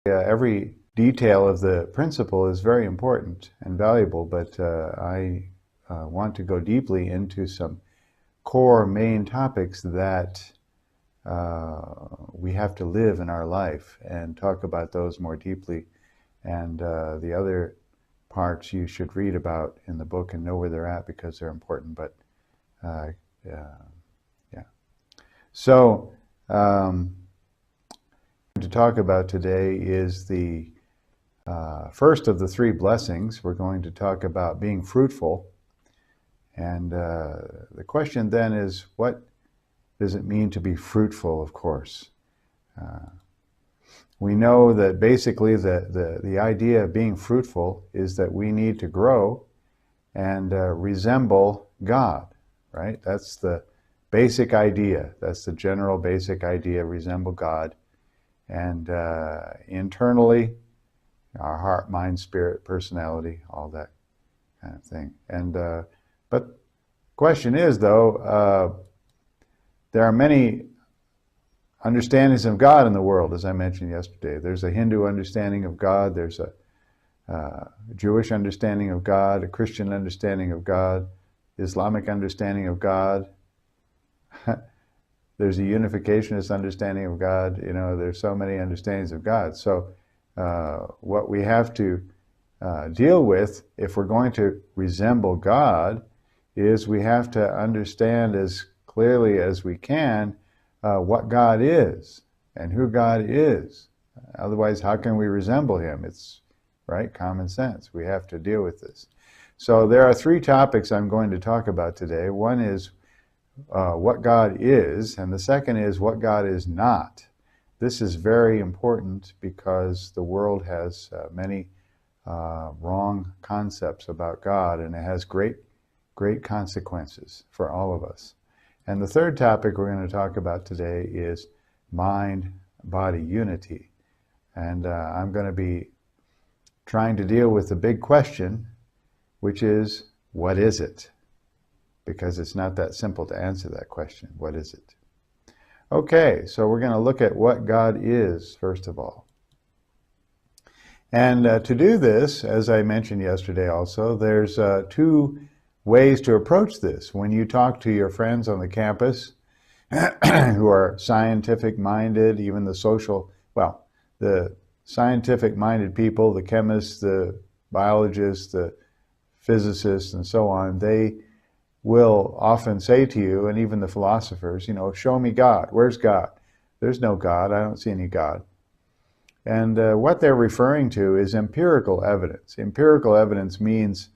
Every detail of the principle is very important and valuable, but I want to go deeply into some core main topics that we have to live in our life and talk about those more deeply. And the other parts you should read about in the book and know where they're at because they're important. But yeah. So to talk about today is the first of the three blessings. We're going to talk about being fruitful. And the question then is, what does it mean to be fruitful, of course? We know that basically the idea of being fruitful is that we need to grow and resemble God, right? That's the basic idea. That's the general basic idea, resemble God. And internally, our heart, mind, spirit, personality, all that kind of thing. And but the question is, though, there are many understandings of God in the world, as I mentioned yesterday. There's a Hindu understanding of God. There's a Jewish understanding of God, a Christian understanding of God, Islamic understanding of God. There's a unificationist understanding of God. You know, there's so many understandings of God. So what we have to deal with, if we're going to resemble God, is we have to understand as clearly as we can what God is and who God is. Otherwise, how can we resemble Him? It's right, common sense. We have to deal with this. So there are three topics I'm going to talk about today. One is what God is, and the second is what God is not. This is very important because the world has many wrong concepts about God, and it has great consequences for all of us. And the third topic we're going to talk about today is mind-body unity. And I'm going to be trying to deal with the big question, which is, what is it? Because it's not that simple to answer that question. What is it? Okay, so we're going to look at what God is, first of all. And to do this, as I mentioned yesterday also, there's two ways to approach this. When you talk to your friends on the campus who are scientific-minded, even the scientific-minded people, the chemists, the biologists, the physicists, and so on, they will often say to you, and even the philosophers, you know, show me God. Where's God? There's no God. I don't see any God. And what they're referring to is empirical evidence. Empirical evidence means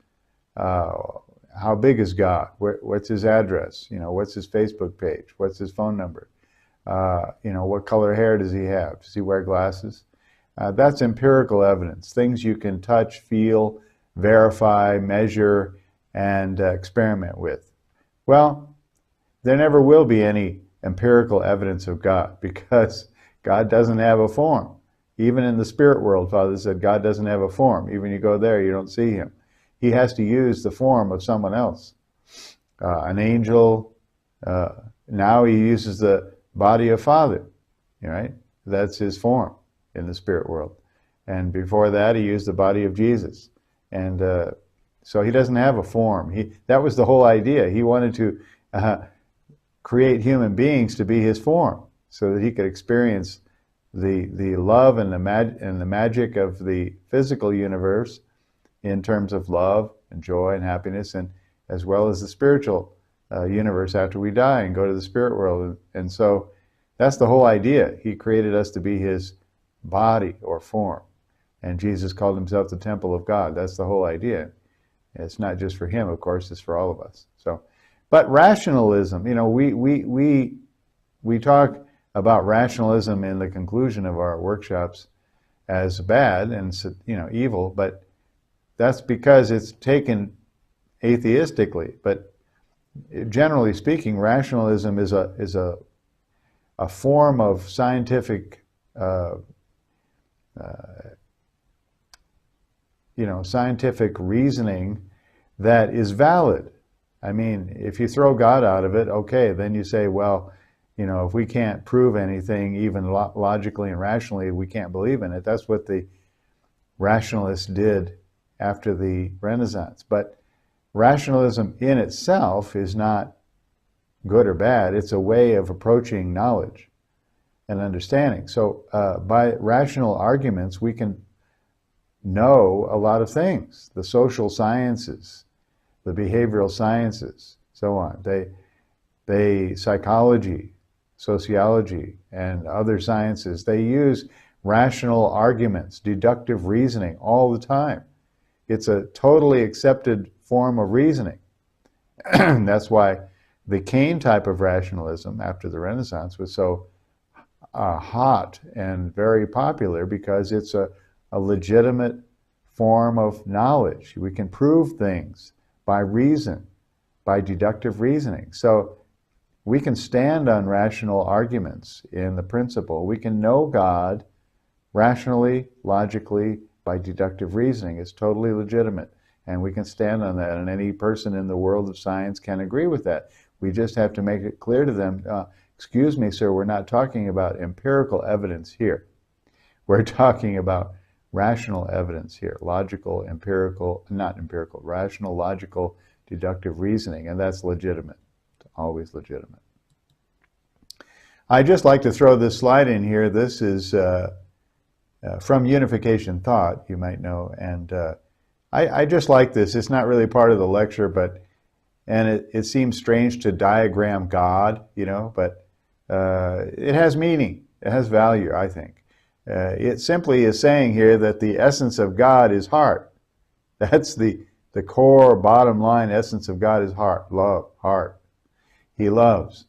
how big is God? What's his address? You know, what's his Facebook page? What's his phone number? You know, what color hair does he have? Does he wear glasses? That's empirical evidence. Things you can touch, feel, verify, measure, and experiment with. Well, there never will be any empirical evidence of God because God doesn't have a form. Even in the spirit world, Father said God doesn't have a form. Even you go there, you don't see him. He has to use the form of someone else. An angel, now he uses the body of Father, right? That's his form in the spirit world. And before that, he used the body of Jesus. And so he doesn't have a form. That was the whole idea. He wanted to create human beings to be his form so that he could experience the love and the magic of the physical universe in terms of love and joy and happiness, and as well as the spiritual universe after we die and go to the spirit world. And so that's the whole idea. He created us to be his body or form. And Jesus called himself the temple of God. That's the whole idea. It's not just for him, of course, it's for all of us. So, but rationalism, you know, we talk about rationalism in the conclusion of our workshops as bad and, you know, evil, but that's because it's taken atheistically. But generally speaking, rationalism is a form of scientific scientific reasoning that is valid. I mean, if you throw God out of it, okay, then you say, well, You know, if we can't prove anything, even logically and rationally, we can't believe in it. That's what the rationalists did after the Renaissance. But rationalism in itself is not good or bad. It's a way of approaching knowledge and understanding. So by rational arguments, we can know a lot of things. The social sciences, the behavioral sciences, so on. They psychology, sociology, and other sciences, they use rational arguments, deductive reasoning all the time. It's a totally accepted form of reasoning. That's why the Kane type of rationalism after the Renaissance was so hot and very popular, because it's a legitimate form of knowledge. We can prove things by reason, by deductive reasoning. So we can stand on rational arguments in the principle. We can know God rationally, logically, by deductive reasoning. It's totally legitimate. And we can stand on that. And any person in the world of science can agree with that. We just have to make it clear to them, excuse me, sir, we're not talking about empirical evidence here. We're talking about rational evidence here. Logical, empirical, not empirical, rational, logical, deductive reasoning. And that's legitimate. Always legitimate. I'd just like to throw this slide in here. This is from Unification Thought, you might know, and I just like this. It's not really part of the lecture, and it seems strange to diagram God, you know, but it has meaning. It has value, I think. It simply is saying here that the essence of God is heart. That's the core, bottom line essence of God is heart, love, heart. He loves.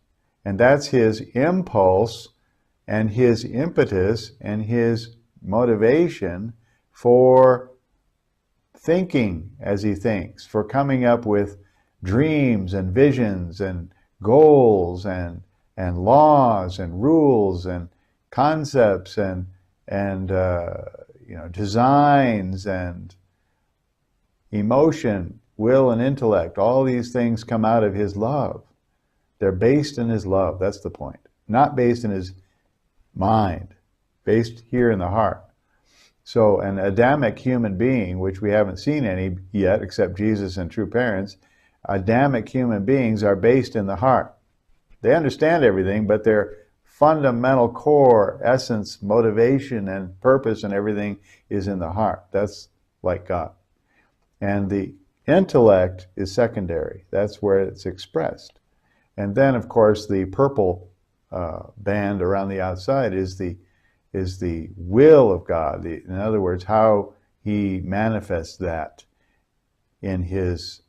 And that's his impulse and his impetus and his motivation for thinking as he thinks, for coming up with dreams and visions and goals and laws and rules and concepts and you know, designs and emotion, will and intellect. All these things come out of his love. They're based in his love. That's the point. Not based in his mind, based here in the heart. So an Adamic human being, which we haven't seen any yet except Jesus and true parents, Adamic human beings are based in the heart. They understand everything, but their fundamental core essence, motivation, and purpose and everything is in the heart. That's like God. And the intellect is secondary. That's where it's expressed. And then, of course, the purple band around the outside is the will of God. In other words, how he manifests that in his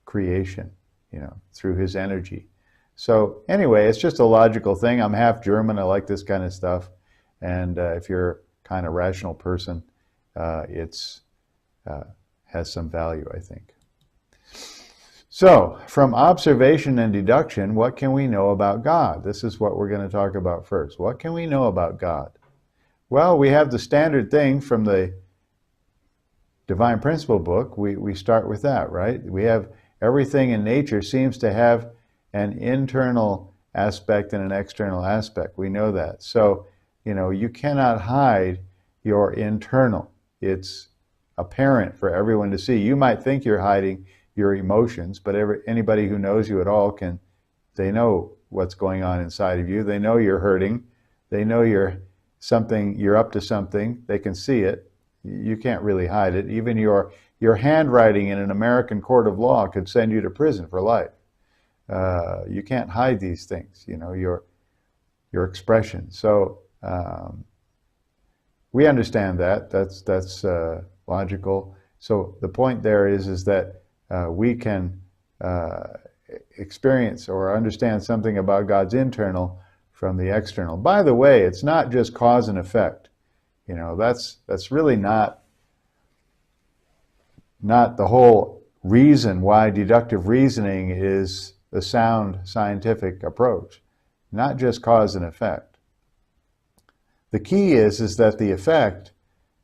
creation, you know, through his energy. So anyway, it's just a logical thing. I'm half German. I like this kind of stuff. And if you're a kind of rational person, it's has some value, I think. So, from observation and deduction, what can we know about God? This is what we're going to talk about first. What can we know about God? Well, we have the standard thing from the Divine Principle book. We start with that, right? We have everything in nature seems to have an internal aspect and an external aspect. We know that. So, you know, you cannot hide your internal. It's apparent for everyone to see. You might think you're hiding your emotions, but anybody who knows you at all they know what's going on inside of you. They know you're hurting. They know you're up to something. They can see it. You can't really hide it. Even your handwriting in an American court of law could send you to prison for life. You can't hide these things, you know, your expression. So we understand that. That's logical. So the point there is that we can experience or understand something about God's internal from the external. By the way, it's not just cause and effect. You know, that's really not the whole reason why deductive reasoning is the sound scientific approach. Not just cause and effect. The key is that the effect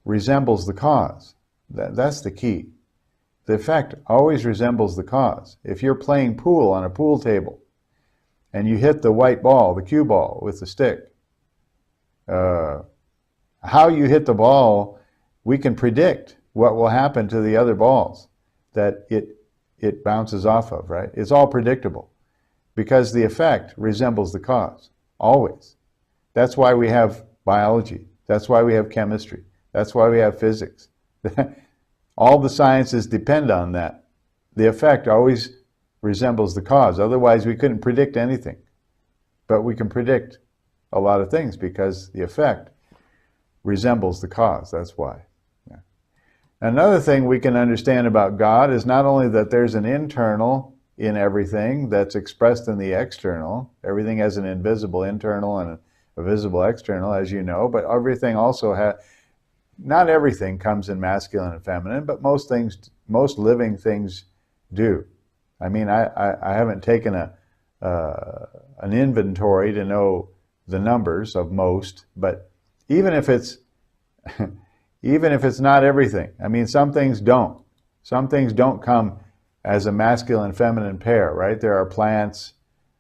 resembles the cause. That's the key. The effect always resembles the cause. If you're playing pool on a pool table and you hit the white ball, the cue ball, with the stick. How you hit the ball, we can predict what will happen to the other balls that it bounces off of, right? It's all predictable because the effect resembles the cause, always. That's why we have biology. That's why we have chemistry. That's why we have physics. All the sciences depend on that. The effect always resembles the cause. Otherwise, we couldn't predict anything. But we can predict a lot of things because the effect resembles the cause. That's why. Yeah. Another thing we can understand about God is not only that there's an internal in everything that's expressed in the external. Everything has an invisible internal and a visible external, as you know, but everything also has, not everything comes in masculine and feminine, but most things, most living things do. I mean, I haven't taken an inventory to know the numbers of most, but even if it's not everything, I mean, some things don't. Some things don't come as a masculine and feminine pair, right? There are plants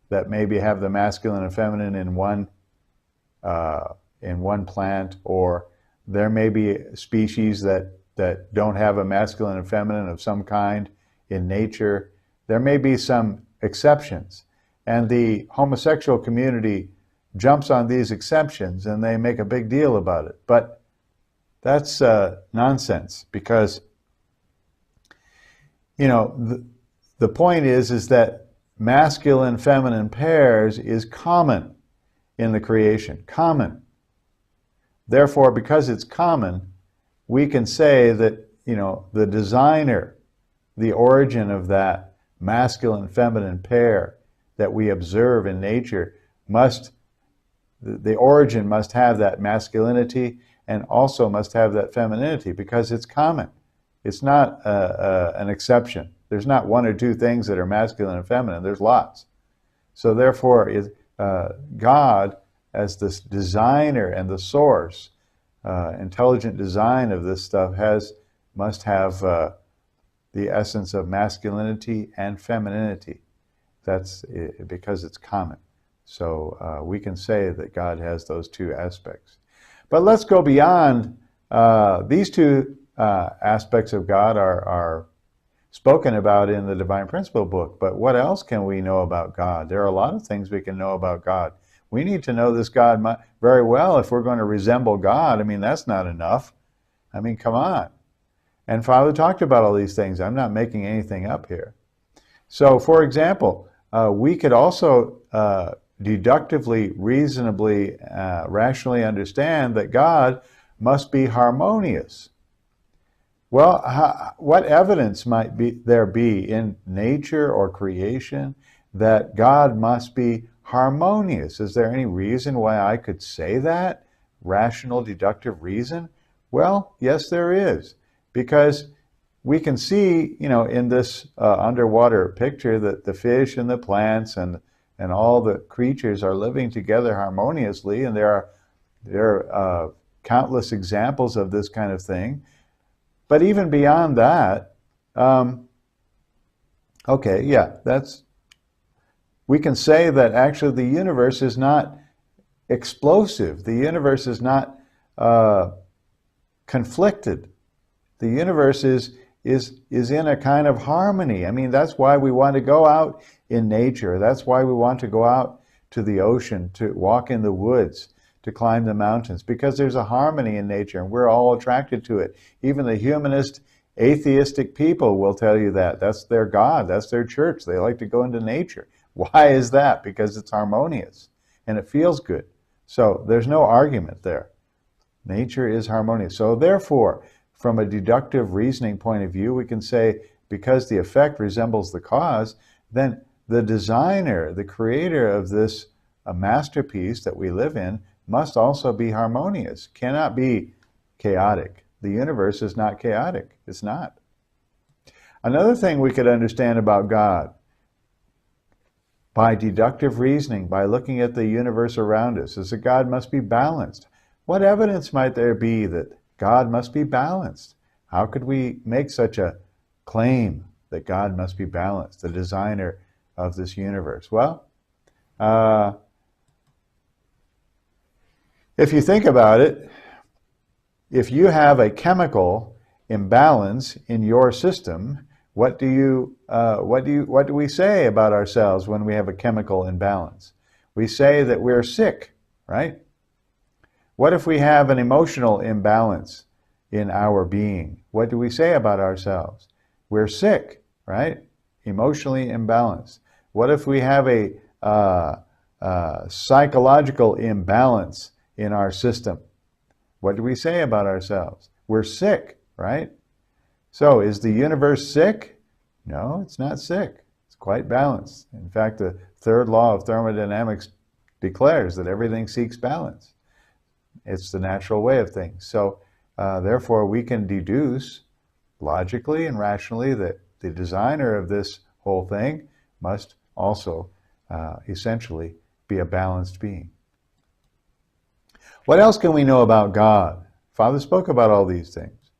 that maybe have the masculine and feminine in one plant, or there may be species that don't have a masculine and feminine of some kind in nature. There may be some exceptions, and the homosexual community jumps on these exceptions and they make a big deal about it. But that's nonsense, because you know the point is that masculine feminine pairs is common in the creation, common. Therefore, because it's common, we can say that, you know, the designer, the origin of that masculine feminine pair that we observe in nature the origin must have that masculinity and also must have that femininity, because it's common. It's not an exception. There's not one or two things that are masculine and feminine. There's lots. So therefore, God, as this designer and the source, intelligent design of this stuff, must have the essence of masculinity and femininity. That's because it's common. So we can say that God has those two aspects. But let's go beyond. These two aspects of God are spoken about in the Divine Principle book. But what else can we know about God? There are a lot of things we can know about God. We need to know this God very well if we're going to resemble God. I mean, that's not enough. I mean, come on. And Father talked about all these things. I'm not making anything up here. So, for example, we could also deductively, reasonably, rationally understand that God must be harmonious. Well, what evidence might there be in nature or creation that God must be harmonious? Is there any reason why I could say that? Rational, deductive reason? Well, yes, there is. Because we can see, you know, in this underwater picture that the fish and the plants and all the creatures are living together harmoniously, and there are countless examples of this kind of thing. But even beyond that, okay, yeah, we can say that actually the universe is not explosive. The universe is not conflicted. The universe is in a kind of harmony. I mean, that's why we want to go out in nature. That's why we want to go out to the ocean, to walk in the woods, to climb the mountains, because there's a harmony in nature and we're all attracted to it. Even the humanist, atheistic people will tell you that. That's their God. That's their church. They like to go into nature. Why is that? Because it's harmonious and it feels good. So there's no argument there. Nature is harmonious. So therefore, from a deductive reasoning point of view, we can say because the effect resembles the cause, then the designer, the creator of this masterpiece that we live in, must also be harmonious, cannot be chaotic. The universe is not chaotic. It's not. Another thing we could understand about God by deductive reasoning, by looking at the universe around us, is that God must be balanced. What evidence might there be that God must be balanced? How could we make such a claim that God must be balanced, the designer of this universe? Well, If you think about it, if you have a chemical imbalance in your system, what do we say about ourselves when we have a chemical imbalance? We say that we're sick, right? What if we have an emotional imbalance in our being? What do we say about ourselves? We're sick, right? Emotionally imbalanced. What if we have a psychological imbalance in our system? What do we say about ourselves? We're sick, right? So is the universe sick? No, it's not sick. It's quite balanced. In fact, the third law of thermodynamics declares that everything seeks balance. It's the natural way of things. So therefore, we can deduce logically and rationally that the designer of this whole thing must also essentially be a balanced being. What else can we know about God? Father spoke about all these things.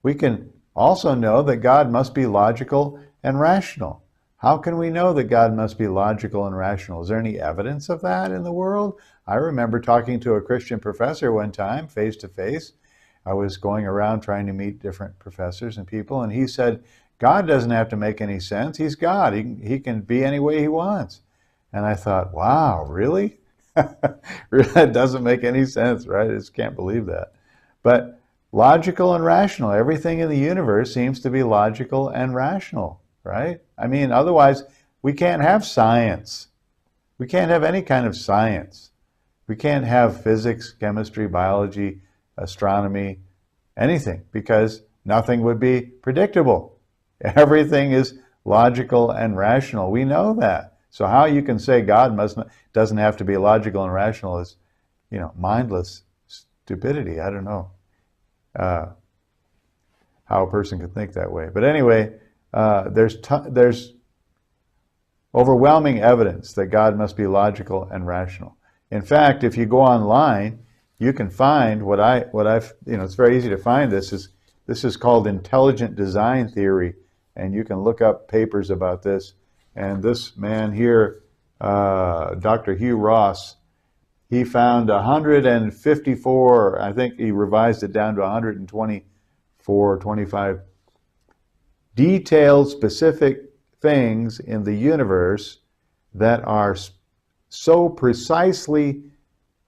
We can also know that God must be logical and rational. How can we know that God must be logical and rational? Is there any evidence of that in the world? I remember talking to a Christian professor one time, face to face. I was going around trying to meet different professors and people, and he said, God doesn't have to make any sense. He's God. He can be any way he wants. And I thought, wow, really? That doesn't make any sense, right? I just can't believe that. But logical and rational, everything in the universe seems to be logical and rational, right? I mean, otherwise, we can't have science. We can't have any kind of science. We can't have physics, chemistry, biology, astronomy, anything, because nothing would be predictable. Everything is logical and rational. We know that. So how you can say God doesn't have to be logical and rational is, mindless stupidity. I don't know how a person could think that way. But anyway, there's overwhelming evidence that God must be logical and rational. In fact, if you go online, you can find it's very easy to find this is called intelligent design theory, and you can look up papers about this. And this man here, Dr. Hugh Ross, he found 154, I think he revised it down to 124, 25 detailed, specific things in the universe that are so precisely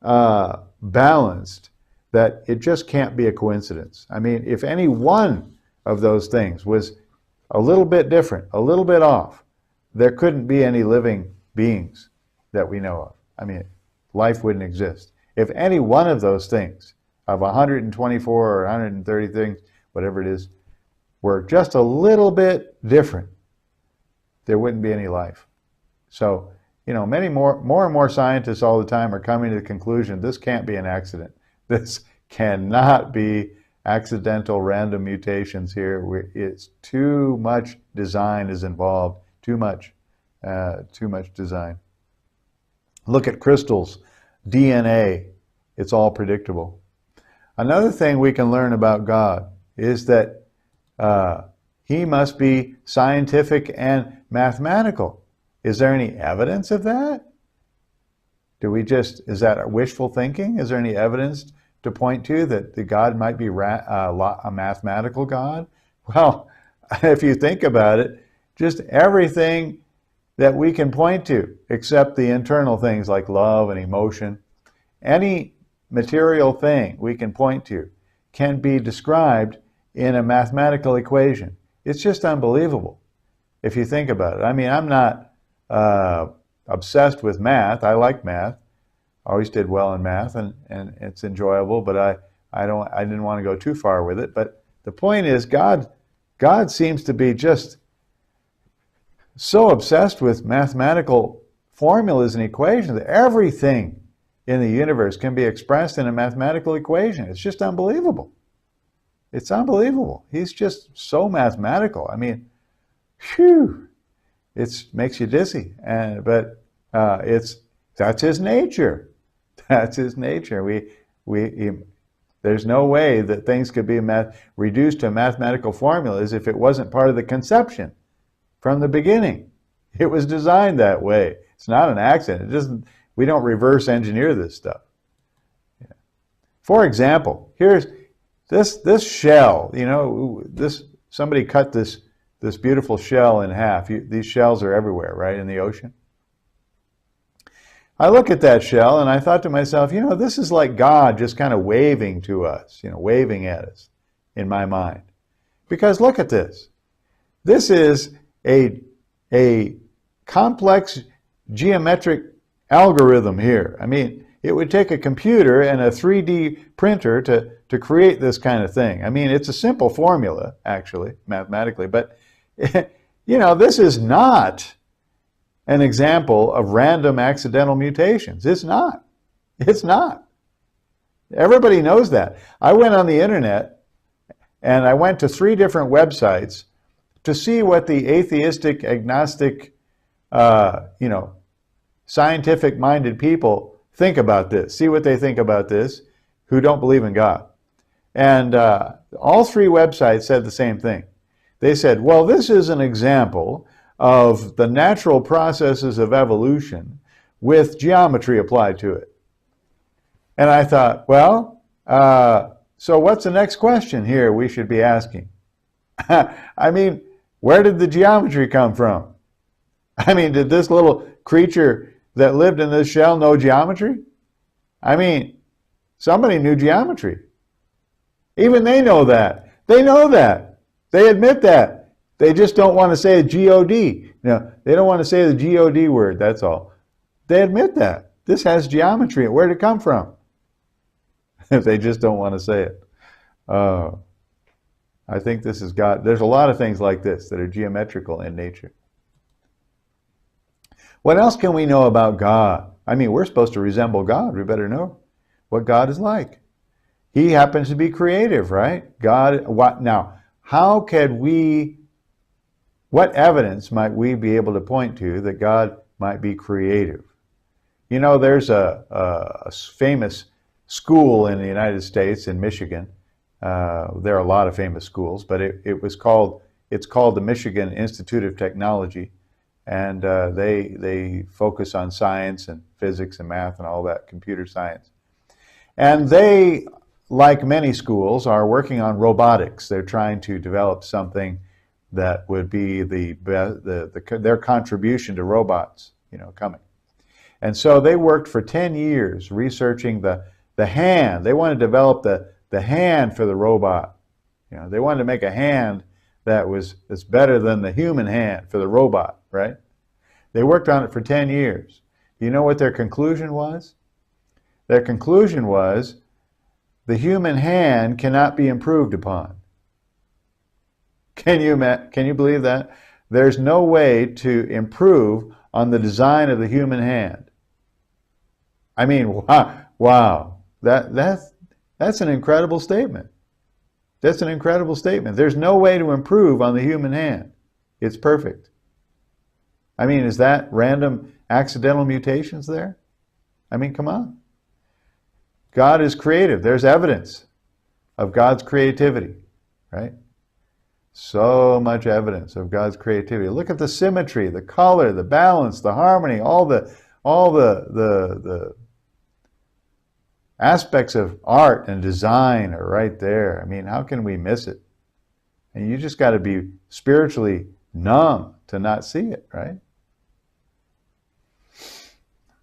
balanced that it just can't be a coincidence. I mean, if any one of those things was a little bit different, a little bit off, there couldn't be any living beings that we know of. I mean, life wouldn't exist. If any one of those things, of 124 or 130 things, whatever it is, were just a little bit different, there wouldn't be any life. So, many more and more scientists all the time are coming to the conclusion this can't be an accident. This cannot be accidental random mutations here. It's too much design is involved. Too much design. Look at crystals, DNA. It's all predictable. Another thing we can learn about God is that he must be scientific and mathematical. Is there any evidence of that? Is that wishful thinking? Is there any evidence to point to that the God might be a mathematical God? Well, if you think about it, just everything that we can point to, except the internal things like love and emotion, any material thing we can point to can be described in a mathematical equation. It's just unbelievable if you think about it. I mean, I'm not obsessed with math. I like math. Always did well in math, and it's enjoyable, but I didn't want to go too far with it. But the point is, God seems to be just so obsessed with mathematical formulas and equations that everything in the universe can be expressed in a mathematical equation. It's just unbelievable. It's unbelievable. He's just so mathematical. I mean, phew, it makes you dizzy. But that's his nature. That's his nature. There's no way that things could be reduced to mathematical formulas if it wasn't part of the conception from the beginning. It was designed that way. It's not an accident. It doesn't. We don't reverse engineer this stuff. Yeah. For example, here's this shell. You know, somebody cut this beautiful shell in half. These shells are everywhere, right, in the ocean. I look at that shell and I thought to myself, you know, this is like God just kind of waving to us, you know, waving at us in my mind. Because look at this. This is a complex geometric algorithm here. I mean, it would take a computer and a 3D printer to create this kind of thing. I mean, it's a simple formula, actually, mathematically, but, you know, this is not an example of random accidental mutations. It's not. It's not. Everybody knows that. I went on the internet and I went to 3 different websites to see what the atheistic, agnostic, you know, scientific-minded people think about this. See what they think about this, who don't believe in God. And all 3 websites said the same thing. They said, well, this is an example of the natural processes of evolution with geometry applied to it. And I thought, well, so what's the next question here we should be asking? I mean, where did the geometry come from? I mean, did this little creature that lived in this shell know geometry? I mean, somebody knew geometry. Even they know that. They know that. They admit that. They just don't want to say G-O-D. No, they don't want to say the G-O-D word, that's all. They admit that. This has geometry. Where did it come from? They just don't want to say it. I think this has got, there's a lot of things like this that are geometrical in nature. What else can we know about God? I mean, we're supposed to resemble God. We better know what God is like. He happens to be creative, right? God, what now? How can we, what evidence might we be able to point to that God might be creative? You know, there's a famous school in the United States, in Michigan. There are a lot of famous schools, but it's called the Michigan Institute of Technology. And they focus on science and physics and math and all that, computer science. And they, like many schools, are working on robotics. They're trying to develop something that would be their contribution to robots, you know, coming. And so they worked for 10 years researching the hand. They want to develop the hand for the robot. You know, they wanted to make a hand that's better than the human hand for the robot, right? They worked on it for 10 years. Do you know what their conclusion was? Their conclusion was the human hand cannot be improved upon. Can you believe that? There's no way to improve on the design of the human hand. I mean, wow. That's an incredible statement. That's an incredible statement. There's no way to improve on the human hand. It's perfect. I mean, is that random accidental mutations there? I mean, come on. God is creative. There's evidence of God's creativity, right? So much evidence of God's creativity. Look at the symmetry, the color, the balance, the harmony, all the aspects of art and design are right there. I mean, how can we miss it? And you just got to be spiritually numb to not see it, right?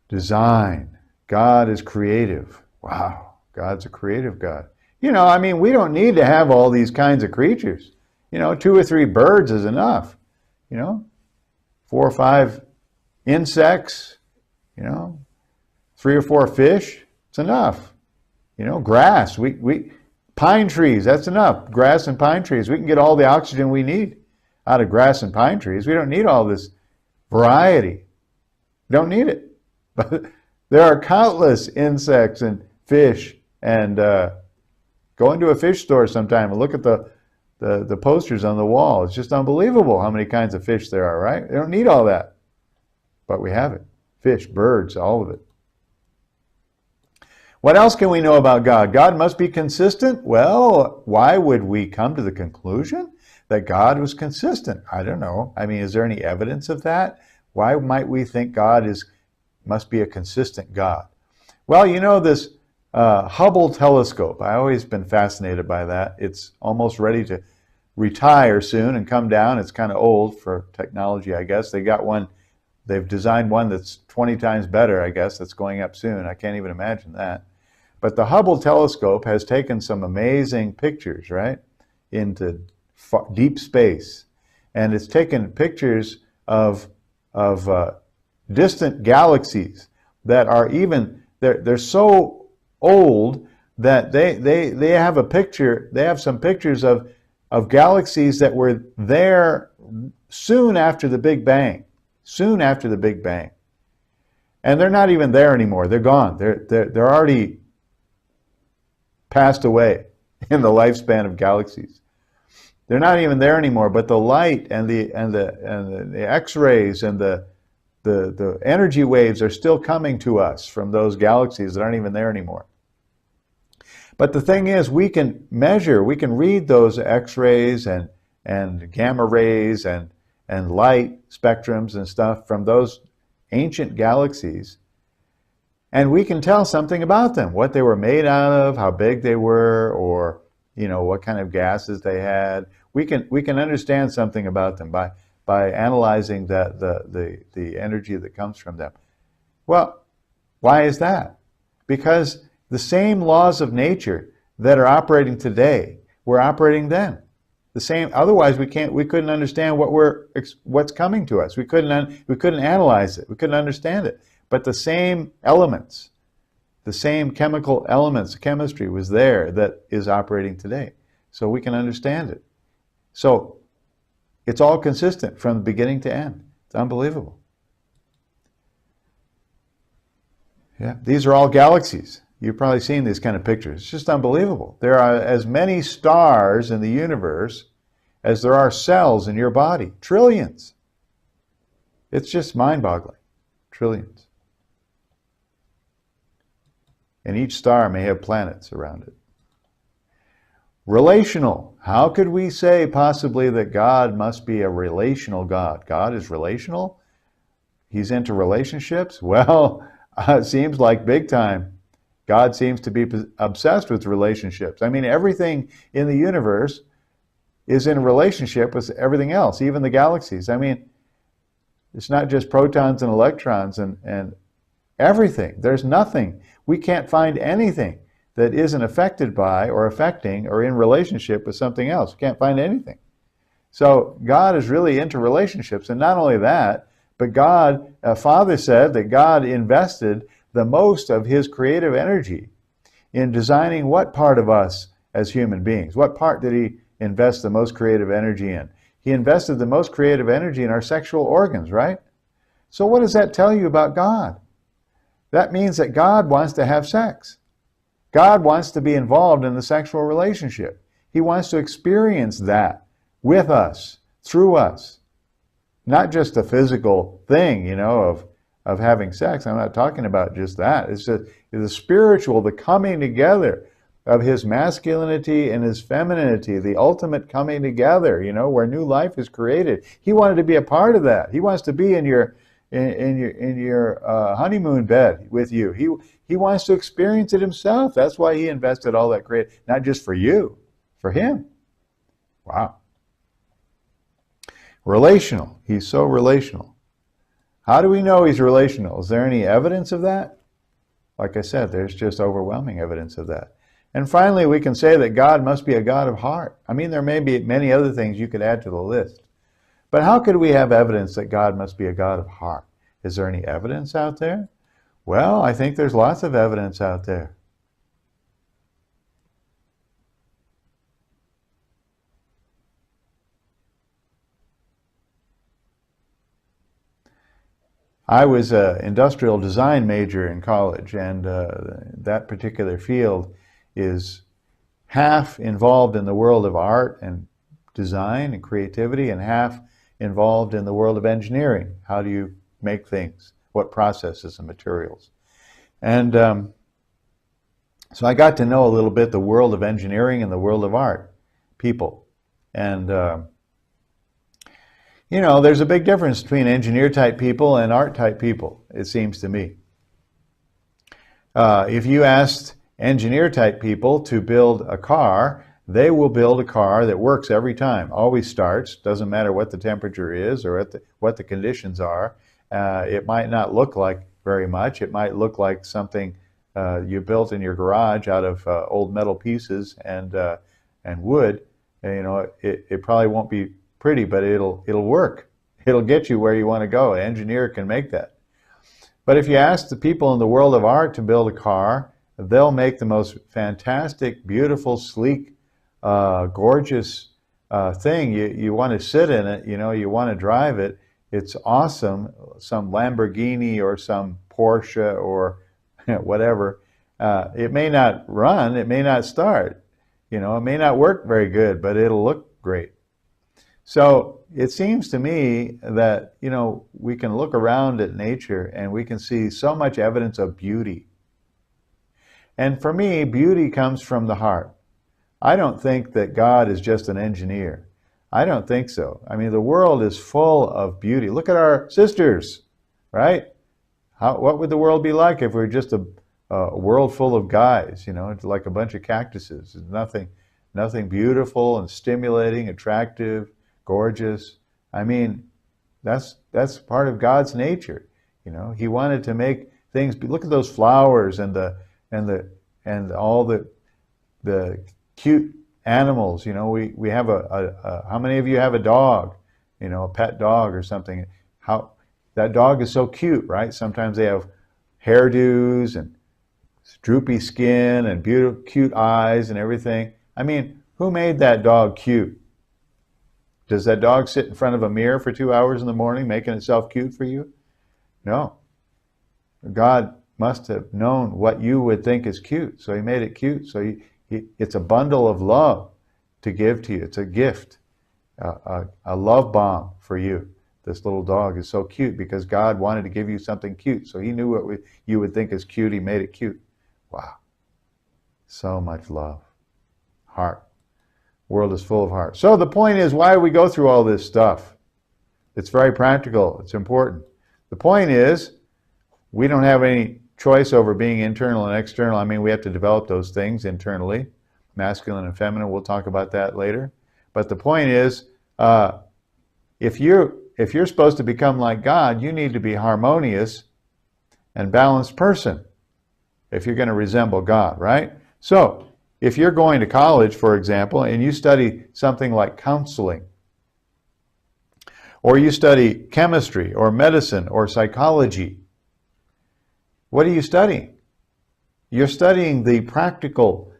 Design. God is creative. Wow, God's a creative God. You know, I mean, we don't need to have all these kinds of creatures. You know, 2 or 3 birds is enough. You know, 4 or 5 insects, you know, 3 or 4 fish, it's enough. You know, grass, pine trees, that's enough. Grass and pine trees, we can get all the oxygen we need out of grass and pine trees. We don't need all this variety. We don't need it. But there are countless insects and fish, and go into a fish store sometime and look at the posters on the wall. It's just unbelievable how many kinds of fish there are, right? They don't need all that, but we have it. Fish, birds, all of it. What else can we know about God? God must be consistent. Well, why would we come to the conclusion that God was consistent? I don't know. I mean, is there any evidence of that? Why might we think God must be a consistent God? Well, you know, this Hubble telescope, I've always been fascinated by that. It's almost ready to retire soon and come down. It's kind of old for technology, I guess. They've designed one that's 20 times better, I guess, that's going up soon. I can't even imagine that. But the Hubble telescope has taken some amazing pictures, right, into deep space. And it's taken pictures of distant galaxies that are they're so old that they have some pictures of galaxies that were there soon after the Big Bang. Soon after the Big Bang. And they're not even there anymore. They're gone. They're already passed away in the lifespan of galaxies. They're not even there anymore, but the light and the X-rays and the energy waves are still coming to us from those galaxies that aren't even there anymore. But the thing is, we can read those X-rays and gamma rays and light spectrums and stuff from those ancient galaxies, and we can tell something about them, what they were made out of, how big they were, or what kind of gases they had. We can understand something about them by analyzing the energy that comes from them. Well, why is that? Because the same laws of nature that are operating today were operating then. The same. Otherwise, we couldn't understand what's coming to us. We couldn't analyze it. We couldn't understand it. But the same elements, the same chemical elements, chemistry was there that is operating today. So we can understand it. So it's all consistent from beginning to end. It's unbelievable. Yeah, these are all galaxies. You've probably seen these kind of pictures. It's just unbelievable. There are as many stars in the universe as there are cells in your body. Trillions. It's just mind-boggling. Trillions. And each star may have planets around it. Relational. How could we say possibly that God must be a relational God? God is relational? He's into relationships? Well, it seems like big time. God seems to be obsessed with relationships. I mean, everything in the universe is in a relationship with everything else, even the galaxies. I mean, it's not just protons and electrons and everything. There's nothing. We can't find anything that isn't affected by or affecting or in relationship with something else. We can't find anything. So God is really into relationships. And not only that, but God, Father said that God invested the most of his creative energy in designing what part of us as human beings? What part did he invest the most creative energy in? He invested the most creative energy in our sexual organs, right? So what does that tell you about God? That means that God wants to have sex. God wants to be involved in the sexual relationship. He wants to experience that with us, through us. Not just a physical thing, of having sex. I'm not talking about just that. It's just the spiritual, the coming together of his masculinity and his femininity, the ultimate coming together, where new life is created. He wanted to be a part of that. He wants to be in your honeymoon bed with you. He wants to experience it himself. That's why he invested all that great, not just for you, for him. Wow. Relational. He's so relational. How do we know he's relational? Is there any evidence of that? Like I said, there's just overwhelming evidence of that. And finally, we can say that God must be a God of heart. I mean, there may be many other things you could add to the list. But how could we have evidence that God must be a God of heart? Is there any evidence out there? Well, I think there's lots of evidence out there. I was an industrial design major in college, and that particular field is half involved in the world of art and design and creativity, and half involved in the world of engineering. How do you make things? What processes and materials? And so I got to know a little bit the world of engineering and the world of art, people. And You know, there's a big difference between engineer-type people and art-type people, it seems to me. If you asked engineer-type people to build a car, they will build a car that works every time, always starts, doesn't matter what the temperature is or what the conditions are. It might not look like very much. It might look like something you built in your garage out of old metal pieces and wood. You know, it probably won't be pretty, but it'll work. It'll get you where you want to go. An engineer can make that. But if you ask the people in the world of art to build a car, they'll make the most fantastic, beautiful, sleek, gorgeous thing. You want to sit in it, you know, you want to drive it. It's awesome. Some Lamborghini or some Porsche or whatever. It may not run, it may not start. You know, it may not work very good, but it'll look great. So it seems to me that, you know, we can look around at nature and we can see so much evidence of beauty. And for me, beauty comes from the heart. I don't think that God is just an engineer. I don't think so. I mean, the world is full of beauty. Look at our sisters, right? What would the world be like if we were just a world full of guys, you know, it's like a bunch of cactuses. There's nothing beautiful and stimulating, attractive, gorgeous. I mean, that's part of God's nature. You know, He wanted to make things. Look at those flowers and all the cute animals. You know, we have how many of you have a dog? You know, a pet dog or something. How that dog is so cute, right? Sometimes they have hairdos and droopy skin and beautiful, cute eyes and everything. I mean, who made that dog cute? Does that dog sit in front of a mirror for 2 hours in the morning making itself cute for you? No. God must have known what you would think is cute, so He made it cute. So it's a bundle of love to give to you. It's a gift, a love bomb for you. This little dog is so cute because God wanted to give you something cute. So He knew what you would think is cute. He made it cute. Wow. So much love. Heart. World is full of heart. So the point is, why do we go through all this stuff? It's very practical. It's important. The point is, we don't have any choice over being internal and external. I mean, we have to develop those things internally, masculine and feminine. We'll talk about that later. But the point is, if you're supposed to become like God, you need to be harmonious and balanced person if you're going to resemble God, right? So, if you're going to college, for example, and you study something like counseling, or you study chemistry or medicine or psychology, what are you studying? You're studying the practical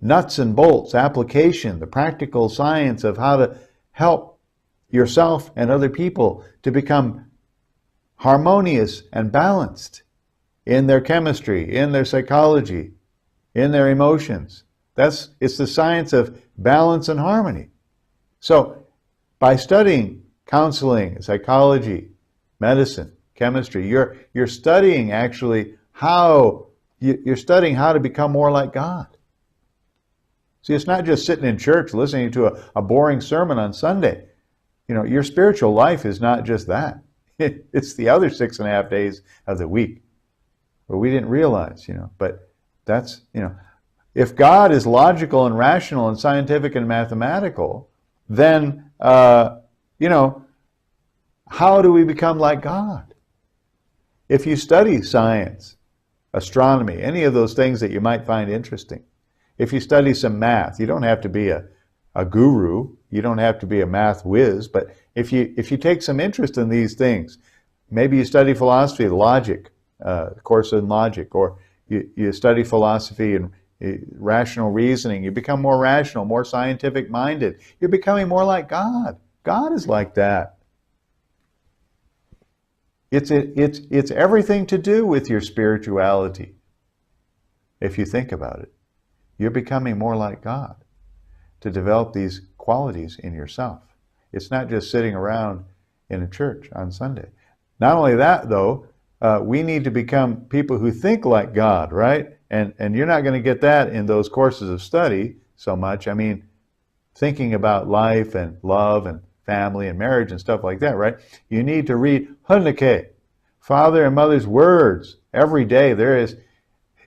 nuts and bolts application, the practical science of how to help yourself and other people to become harmonious and balanced in their chemistry, in their psychology, in their emotions. It's the science of balance and harmony. So by studying counseling, psychology, medicine, chemistry, you're studying actually you're studying how to become more like God. See, it's not just sitting in church listening to a boring sermon on Sunday. You know, your spiritual life is not just that. It's the other 6.5 days of the week. But we didn't realize, you know, but that's, you know, if God is logical and rational and scientific and mathematical, then, you know, how do we become like God? If you study science, astronomy, any of those things that you might find interesting, if you study some math, you don't have to be a guru, you don't have to be a math whiz, but if you take some interest in these things, maybe you study philosophy, logic, course in logic, or you study philosophy and rational reasoning, you become more rational, more scientific minded. You're becoming more like God. God is like that. It's everything to do with your spirituality. If you think about it, you're becoming more like God to develop these qualities in yourself. It's not just sitting around in a church on Sunday. Not only that, though, we need to become people who think like God, right? And you're not going to get that in those courses of study so much. I mean, thinking about life and love and family and marriage and stuff like that, right? You need to read Hundake, Father and Mother's words, every day.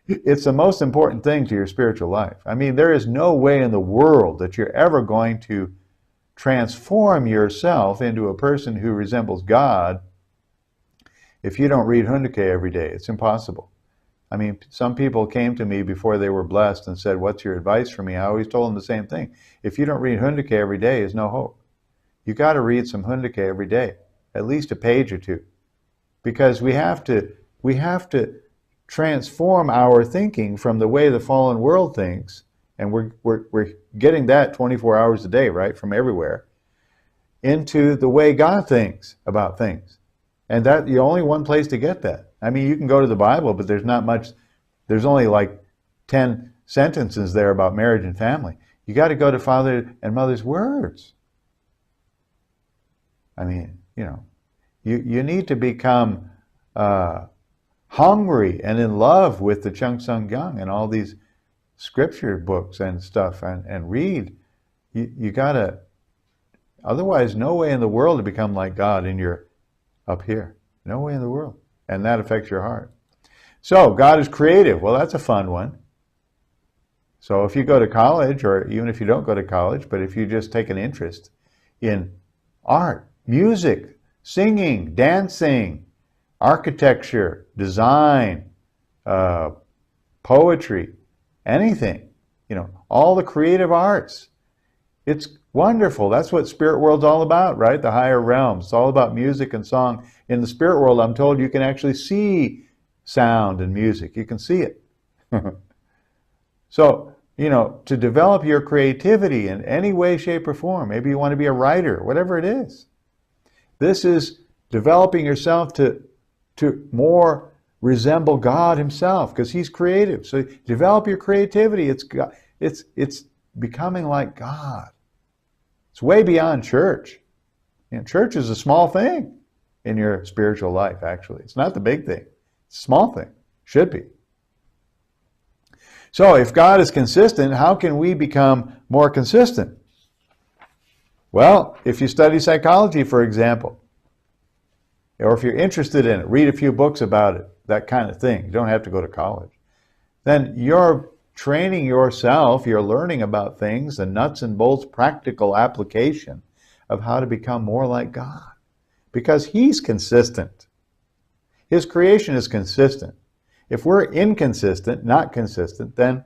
It's the most important thing to your spiritual life. I mean, there is no way in the world that you're ever going to transform yourself into a person who resembles God if you don't read Hundake every day. It's impossible. I mean, some people came to me before they were blessed and said, what's your advice for me? I always told them the same thing. If you don't read Hundake every day, there's no hope. You got to read some Hundake every day, at least a page or two, because we have to transform our thinking from the way the fallen world thinks, and we're getting that 24 hours a day, right, from everywhere, into the way God thinks about things. And that, you're only one place to get that. I mean, you can go to the Bible, but there's not much, there's only like 10 sentences there about marriage and family. You got to go to Father and Mother's words. I mean, you know, you need to become hungry and in love with the Chung Sung Gyung and all these scripture books and stuff, and read. You got to, otherwise no way in the world to become like God in your up here. No way in the world. And that affects your heart. So, God is creative. Well, that's a fun one. So if you go to college, or even if you don't go to college, but if you just take an interest in art, music, singing, dancing, architecture, design, poetry, anything, you know, all the creative arts, it's wonderful. That's what spirit world's all about, right? The higher realms. It's all about music and song. In the spirit world, I'm told you can actually see sound and music. You can see it. So, you know, to develop your creativity in any way, shape, or form, maybe you want to be a writer, whatever it is. This is developing yourself to more resemble God himself, because he's creative. So develop your creativity. It's becoming like God. It's way beyond church. You know, church is a small thing in your spiritual life, actually. It's not the big thing. It's a small thing. Should be. So if God is consistent, how can we become more consistent? Well, if you study psychology, for example, or if you're interested in it, read a few books about it, that kind of thing. You don't have to go to college. Then you're training yourself, you're learning about things, the nuts and bolts practical application of how to become more like God. Because he's consistent. His creation is consistent. If we're inconsistent, not consistent, then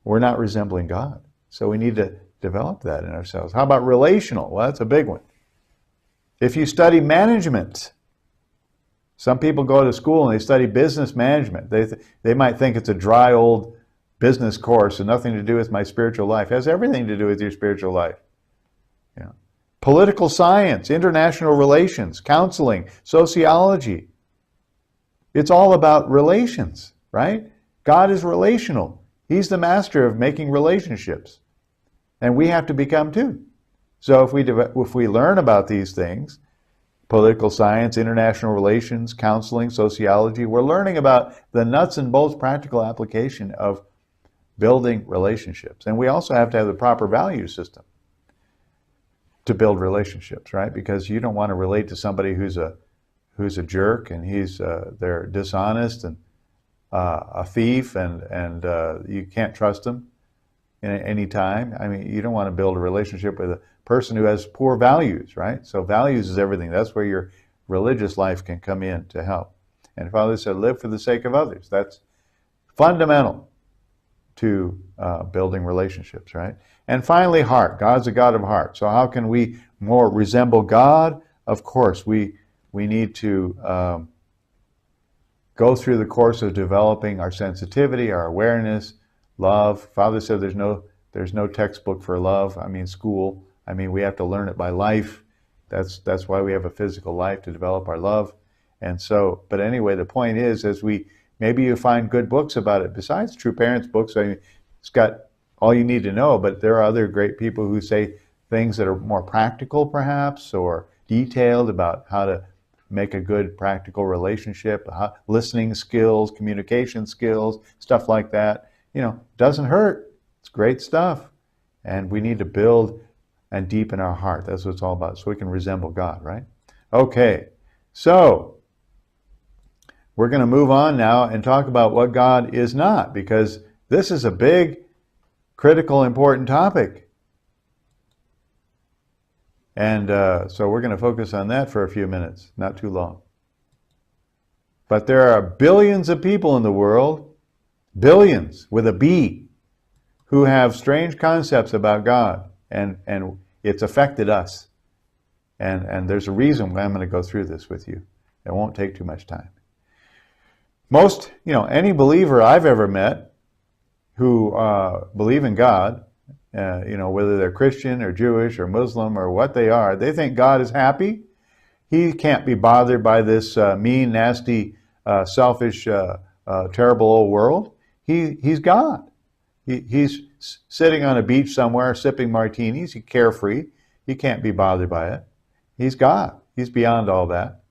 we're not resembling God. So we need to develop that in ourselves. How about relational? Well, that's a big one. If you study management, some people go to school and they study business management. They might think it's a dry old business course and nothing to do with my spiritual life. It has everything to do with your spiritual life. You know, political science, international relations, counseling, sociology. It's all about relations, right? God is relational. He's the master of making relationships. And we have to become too. So if we learn about these things, political science, international relations, counseling, sociology, we're learning about the nuts and bolts practical application of building relationships. And we also have to have the proper value system to build relationships, right? Because you don't want to relate to somebody who's a jerk and they're dishonest and a thief and you can't trust them at any time. I mean, you don't want to build a relationship with a person who has poor values, right? So values is everything. That's where your religious life can come in to help. And Father said, live for the sake of others. That's fundamental to building relationships, right? And finally, heart. God's a God of heart. So how can we more resemble God? Of course, we need to go through the course of developing our sensitivity, our awareness, love. Father said there's no textbook for love. I mean, school. I mean, we have to learn it by life. That's why we have a physical life, to develop our love. And so, but anyway, the point is, maybe you find good books about it. Besides True Parents books, I mean, it's got all you need to know, but there are other great people who say things that are more practical, perhaps, or detailed about how to make a good practical relationship, listening skills, communication skills, stuff like that. You know, doesn't hurt. It's great stuff. And we need to build and deep in our heart. That's what it's all about, so we can resemble God, right? Okay, so we're going to move on now and talk about what God is not, because this is a big, critical, important topic. And so we're going to focus on that for a few minutes, not too long. But there are billions of people in the world, billions with a B, who have strange concepts about God, and it's affected us. And there's a reason why I'm going to go through this with you. It won't take too much time. Most, any believer I've ever met who believe in God, whether they're Christian or Jewish or Muslim or what they are, they think God is happy. He can't be bothered by this mean, nasty, selfish, terrible old world. He's God. He's sitting on a beach somewhere sipping martinis. He's carefree. He can't be bothered by it. He's God. He's beyond all that.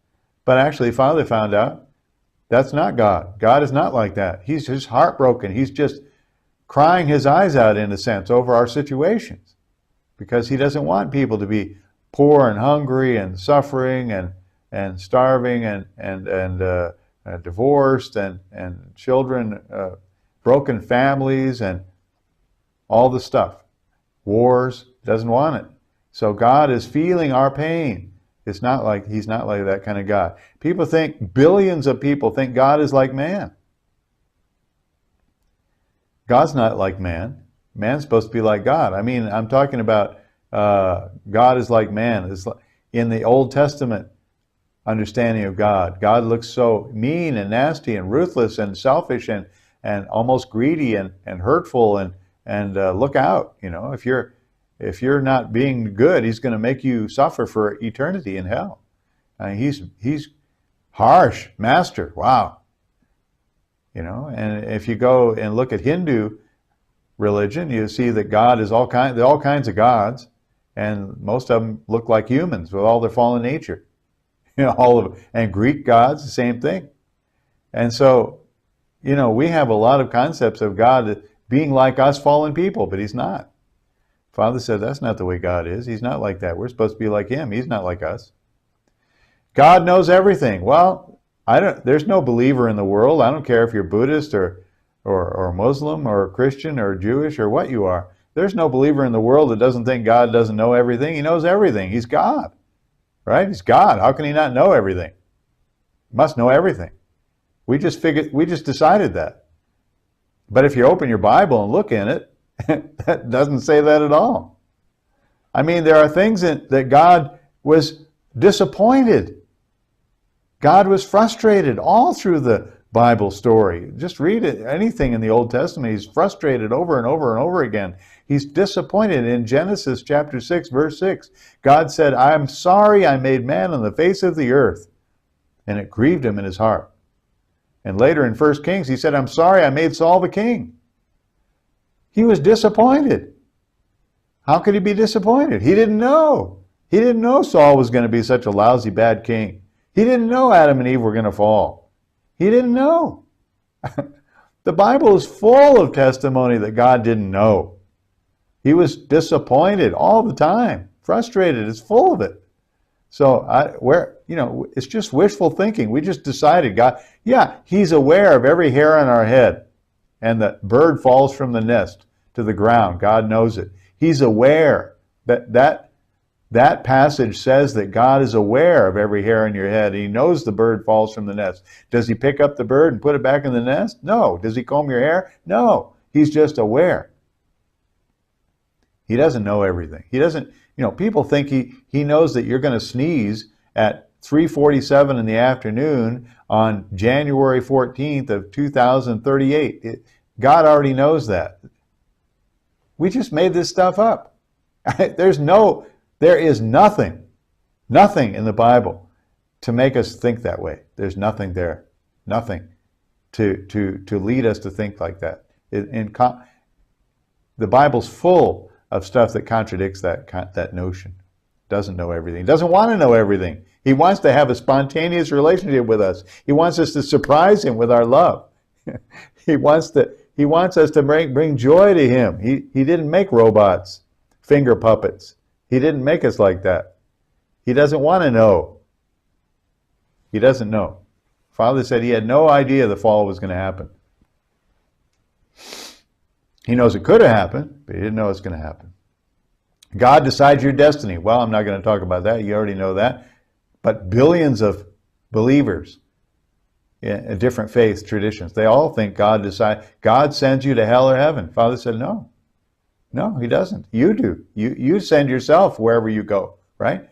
But actually, Father found out that's not God. God is not like that. He's just heartbroken. He's just crying his eyes out, in a sense, over our situations, because he doesn't want people to be poor and hungry and suffering and starving and divorced and children, broken families and all the stuff. Wars, doesn't want it. So God is feeling our pain. It's not like, he's not like that kind of God. People think, billions of people think God is like man. God's not like man. Man's supposed to be like God. I mean, I'm talking about God is like man. It's like, in the Old Testament understanding of God, God looks so mean and nasty and ruthless and selfish and almost greedy and hurtful and look out. If you're not being good, he's going to make you suffer for eternity in hell. I mean, he's harsh master. Wow. And if you go and look at Hindu religion, you see that God is all kinds of gods, and most of them look like humans with all their fallen nature. And Greek gods, the same thing. And so, we have a lot of concepts of God being like us fallen people, but he's not. Father said that's not the way God is. He's not like that. We're supposed to be like him. He's not like us. God knows everything. Well, there's no believer in the world. I don't care if you're Buddhist or Muslim or Christian or Jewish or what you are. There's no believer in the world that doesn't think God doesn't know everything. He knows everything. He's God, right? He's God. How can he not know everything? He must know everything. We just decided that. But if you open your Bible and look in it, that doesn't say that at all. I mean, there are things that God was disappointed. God was frustrated all through the Bible story. Just read it. Anything in the Old Testament, he's frustrated over and over and over again. He's disappointed. In Genesis chapter 6, verse 6, God said, I am sorry I made man on the face of the earth. And it grieved him in his heart. And later in 1 Kings, he said, I'm sorry I made Saul the king. He was disappointed. How could he be disappointed? He didn't know. He didn't know Saul was going to be such a lousy, bad king. He didn't know Adam and Eve were going to fall. He didn't know. The Bible is full of testimony that God didn't know. He was disappointed all the time, frustrated. It's full of it. So it's just wishful thinking. We just decided God, he's aware of every hair on our head. And the bird falls from the nest to the ground. God knows it. He's aware. That passage says that God is aware of every hair on your head. He knows the bird falls from the nest. Does he pick up the bird and put it back in the nest? No. Does he comb your hair? No. He's just aware. He doesn't know everything. He doesn't, people think he knows that you're going to sneeze at 3:47 in the afternoon on January 14th of 2038. God already knows that. We just made this stuff up. There is nothing in the Bible to make us think that way. There's nothing there. Nothing to lead us to think like that. The Bible's full of stuff that contradicts that notion. Doesn't know everything. Doesn't want to know everything. He wants to have a spontaneous relationship with us. He wants us to surprise him with our love. He wants us to bring joy to him. He didn't make robots, finger puppets, He didn't make us like that. He doesn't want to know. He doesn't know. Father said he had no idea the fall was going to happen. He knows it could have happened, but he didn't know it's going to happen. God decides your destiny. Well, I'm not going to talk about that. You already know that. But billions of believers in different faith traditions, they all think God sends you to hell or heaven. Father said, no. No, he doesn't. You do. You send yourself wherever you go, right?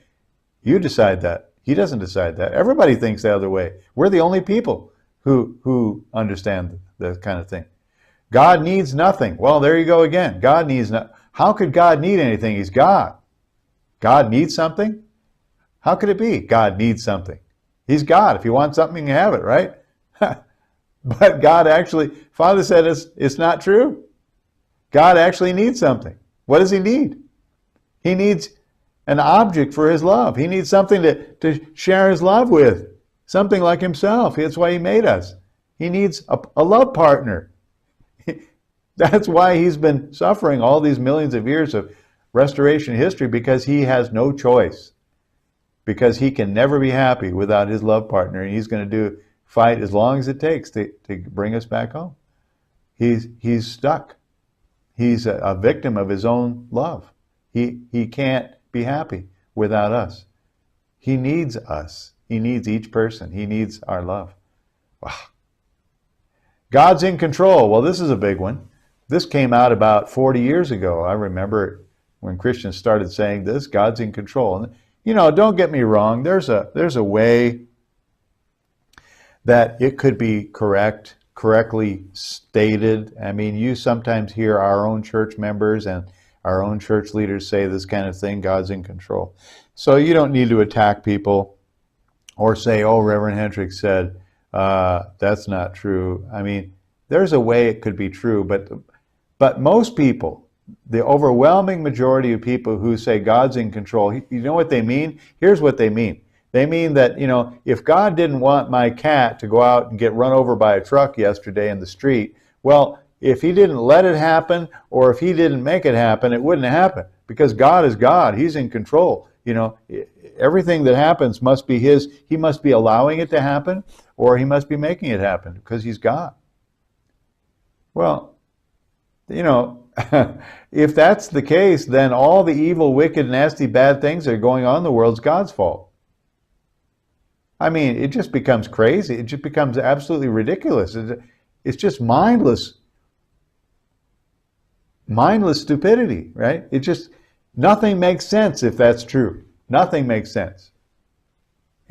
You decide that. He doesn't decide that. Everybody thinks the other way. We're the only people who understand that kind of thing. God needs nothing. Well, there you go again. God needs nothing. How could God need anything? He's God. God needs something? How could it be? God needs something. He's God. If he wants something, he can have it, right? But God actually, Father said it's not true. God actually needs something. What does he need? He needs an object for his love. He needs something to share his love with. Something like himself. That's why he made us. He needs a love partner. That's why he's been suffering all these millions of years of restoration history, because he has no choice. Because he can never be happy without his love partner, and he's going to fight as long as it takes to bring us back home. He's stuck. He's a victim of his own love. He can't be happy without us. He needs us. He needs each person. He needs our love. Wow. God's in control. Well, this is a big one. This came out about 40 years ago. I remember when Christians started saying this, God's in control. And, you know, don't get me wrong. There's a way that it could be correctly stated. I mean, you sometimes hear our own church members and our own church leaders say this kind of thing, God's in control. So you don't need to attack people or say, oh, Reverend Hendricks said, that's not true. I mean, there's a way it could be true, but most people, the overwhelming majority of people who say God's in control, you know what they mean? Here's what they mean. They mean that, you know, if God didn't want my cat to go out and get run over by a truck yesterday in the street, well, if he didn't let it happen, or if he didn't make it happen, it wouldn't happen, because God is God. He's in control. You know, everything that happens must be his. He must be allowing it to happen, or he must be making it happen, because he's God. Well, you know, if that's the case, then all the evil, wicked, nasty, bad things that are going on in the world is God's fault. I mean, it just becomes crazy. It just becomes absolutely ridiculous. It's just mindless stupidity, right? Nothing makes sense if that's true. Nothing makes sense.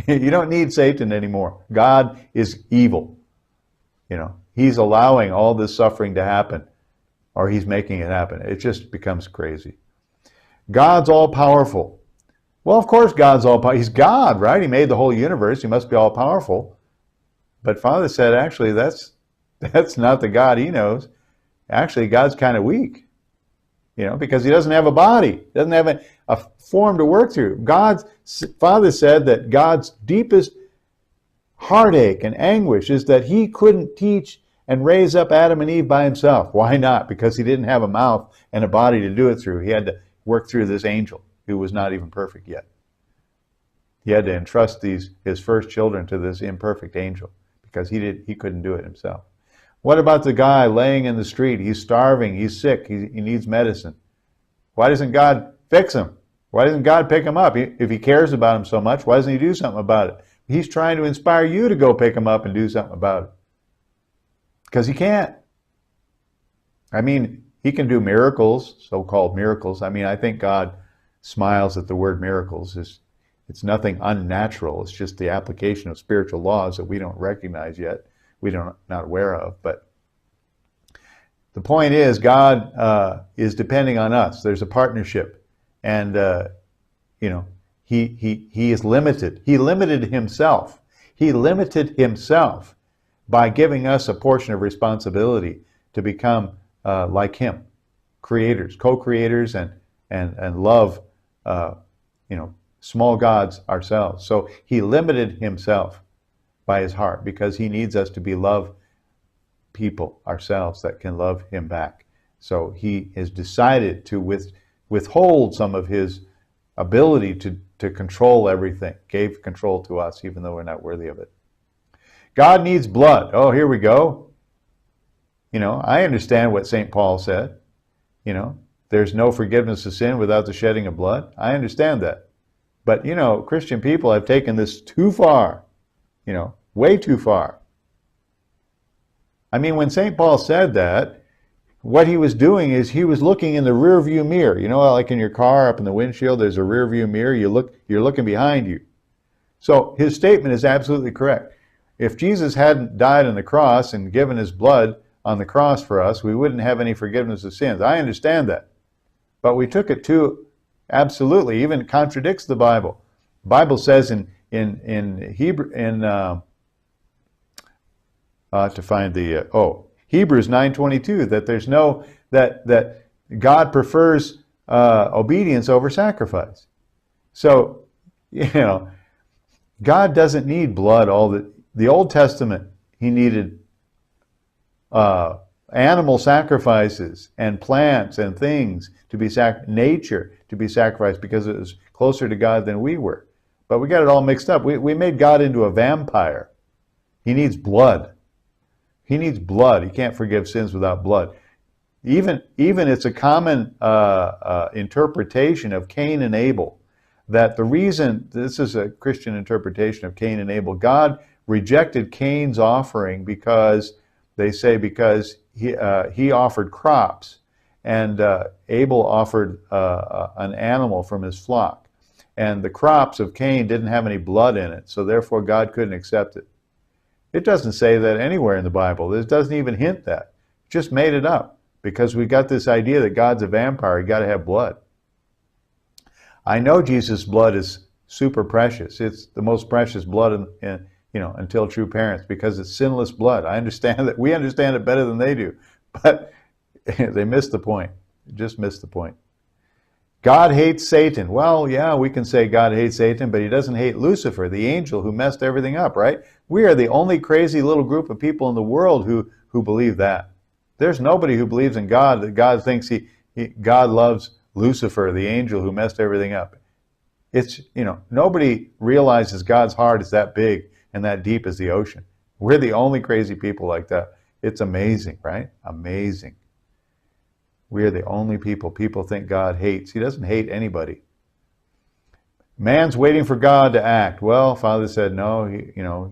You don't need Satan anymore. God is evil. You know, he's allowing all this suffering to happen, or he's making it happen. It just becomes crazy. God's all-powerful. Well, of course God's all-powerful. He's God, right? He made the whole universe. He must be all-powerful. But Father said, actually, that's not the God he knows. Actually, God's kind of weak. You know, because he doesn't have a body. He doesn't have a form to work through. Father said that God's deepest heartache and anguish is that he couldn't teach and raise up Adam and Eve by himself. Why not? Because he didn't have a mouth and a body to do it through. He had to work through this angel who was not even perfect yet. He had to entrust his first children to this imperfect angel because he couldn't do it himself. What about the guy laying in the street? He's starving, he's sick, he needs medicine. Why doesn't God fix him? Why doesn't God pick him up? If he cares about him so much, why doesn't he do something about it? He's trying to inspire you to go pick him up and do something about it. Because he can't. I mean, he can do miracles, so-called miracles. I mean, I think God smiles at the word miracles. It's nothing unnatural. It's just the application of spiritual laws that we don't recognize yet. We don't not aware of. But the point is, God is depending on us. There's a partnership, and you know, he is limited. He limited himself. He limited himself by giving us a portion of responsibility to become like him, creators, co-creators, and love, you know, small gods ourselves. So he limited himself by his heart, because he needs us to be love people ourselves that can love him back. So he has decided to withhold some of his ability to control everything, gave control to us even though we're not worthy of it. God needs blood. Oh, here we go. I understand what St. Paul said. There's no forgiveness of sin without the shedding of blood. I understand that. But, Christian people have taken this too far, way too far. I mean, when St. Paul said that, what he was doing is he was looking in the rear view mirror. Like in your car, up in the windshield, there's a rear view mirror. You're looking behind you. So his statement is absolutely correct. If Jesus hadn't died on the cross and given his blood on the cross for us, we wouldn't have any forgiveness of sins. I understand that. But we took it too absolutely, even contradicts the Bible. The Bible says in Hebrew, Hebrews 9:22 that there's that God prefers obedience over sacrifice. So, God doesn't need blood. The Old Testament, he needed animal sacrifices and plants and things to be nature to be sacrificed because it was closer to God than we were. But we got it all mixed up. We made God into a vampire. He needs blood. He needs blood. He can't forgive sins without blood. Even it's a common interpretation of Cain and Abel that the reason, this is a Christian interpretation of Cain and Abel, God rejected Cain's offering because he offered crops and Abel offered an animal from his flock. And the crops of Cain didn't have any blood in it, so therefore God couldn't accept it. It doesn't say that anywhere in the Bible. It doesn't even hint that. It just made it up because we got this idea that God's a vampire. You got to have blood. I know Jesus' blood is super precious. It's the most precious blood until true parents because it's sinless blood. I understand that. We understand it better than they do, but they missed the point. Just missed the point. God hates Satan. Well, yeah, we can say God hates Satan, but he doesn't hate Lucifer, the angel who messed everything up, right? We are the only crazy little group of people in the world who believe that. There's nobody who believes in God that God thinks God loves Lucifer, the angel who messed everything up. It's, nobody realizes God's heart is that big and that deep as the ocean. We're the only crazy people like that. It's amazing, right? Amazing. We are the only people think God hates. He doesn't hate anybody. Man's waiting for God to act. Well, Father said, no,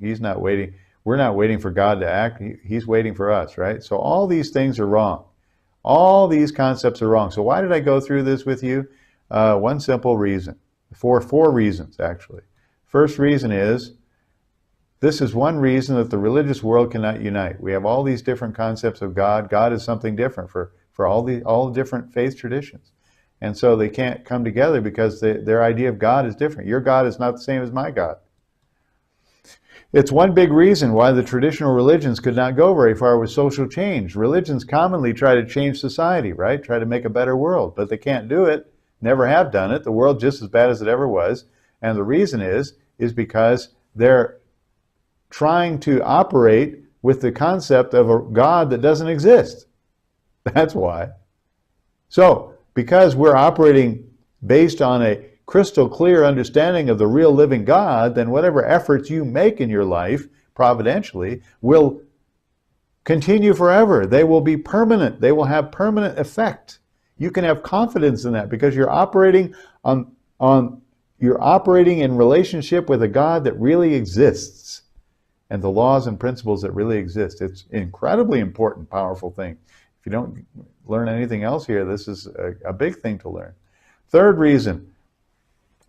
he's not waiting. We're not waiting for God to act. He's waiting for us, right? So all these things are wrong. All these concepts are wrong. So why did I go through this with you? One simple reason. Four reasons, actually. First reason is, this is one reason that the religious world cannot unite. We have all these different concepts of God. God is something different for all the different faith traditions. And so they can't come together because their idea of God is different. Your God is not the same as my God. It's one big reason why the traditional religions could not go very far with social change. Religions commonly try to change society, right? Try to make a better world, but they can't do it, never have done it. The world's just as bad as it ever was. And the reason is because they're trying to operate with the concept of a God that doesn't exist. That's why. So, because we're operating based on a crystal clear understanding of the real living God, then whatever efforts you make in your life, providentially, will continue forever. They will be permanent. They will have permanent effect. You can have confidence in that because you're operating you're operating in relationship with a God that really exists and the laws and principles that really exist. It's an incredibly important, powerful thing. If you don't learn anything else here, this is a big thing to learn. Third reason,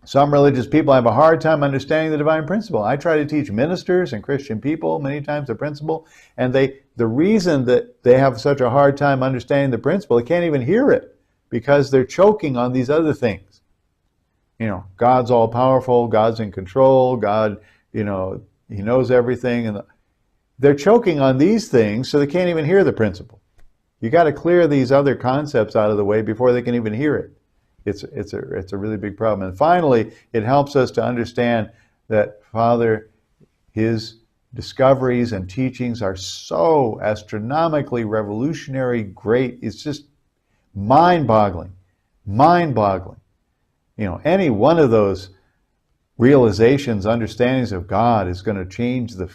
some religious people have a hard time understanding the divine principle. I try to teach ministers and Christian people many times the principle, and the reason that they have such a hard time understanding the principle, they can't even hear it because they're choking on these other things. God's all powerful, God's in control, God, He knows everything, and they're choking on these things so they can't even hear the principle. You got to clear these other concepts out of the way before they can even hear it. It's a really big problem. And finally, it helps us to understand that Father, his discoveries and teachings are so astronomically revolutionary, great. It's just mind-boggling, mind-boggling. Any one of those realizations, understandings of God is going to change the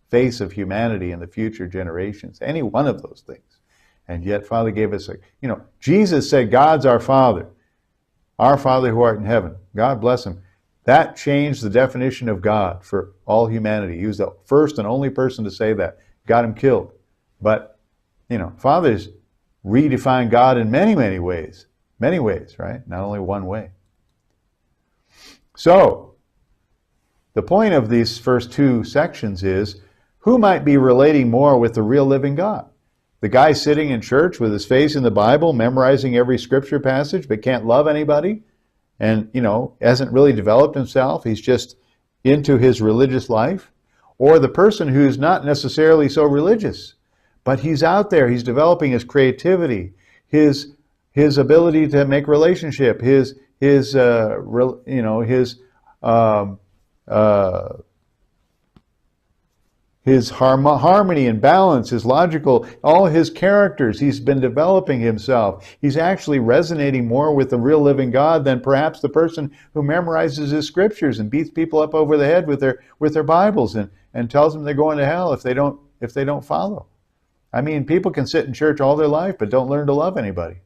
face of humanity in the future generations. Any one of those things. And yet Father gave us Jesus said, God's our Father who art in heaven. God bless him. That changed the definition of God for all humanity. He was the first and only person to say that. Got him killed. But, Father's redefined God in many, many ways. Many ways, right? Not only one way. So, the point of these first two sections is, who might be relating more with the real living God? The guy sitting in church with his face in the Bible, memorizing every scripture passage, but can't love anybody, and, hasn't really developed himself. He's just into his religious life. Or the person who's not necessarily so religious, but he's out there, he's developing his creativity, his ability to make relationship, his harmony and balance, his logical, all his characters. He's been developing himself. He's actually resonating more with the real living God than perhaps the person who memorizes his scriptures and beats people up over the head with their Bibles and tells them they're going to hell if they don't follow. I mean, people can sit in church all their life but don't learn to love anybody.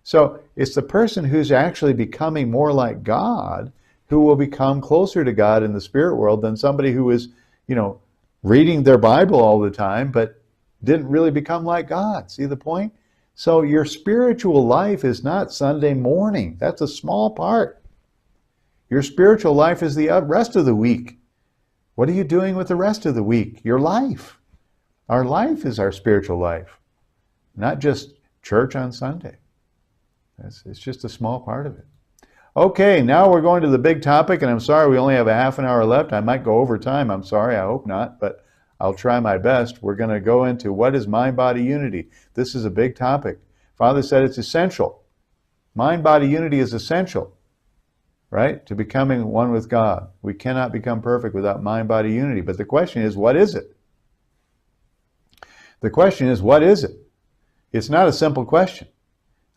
So it's the person who's actually becoming more like God who will become closer to God in the spirit world than somebody who is, reading their Bible all the time, but didn't really become like God. See the point? So your spiritual life is not Sunday morning. That's a small part. Your spiritual life is the rest of the week. What are you doing with the rest of the week? Your life. Our life is our spiritual life, not just church on Sunday. It's just a small part of it. Okay, now we're going to the big topic, and I'm sorry we only have a half an hour left. I might go over time. I'm sorry, I hope not, but I'll try my best. We're going to go into what is mind-body unity. This is a big topic. Father said it's essential. Mind-body unity is essential, right, to becoming one with God. We cannot become perfect without mind-body unity. But the question is, what is it? The question is, what is it? It's not a simple question.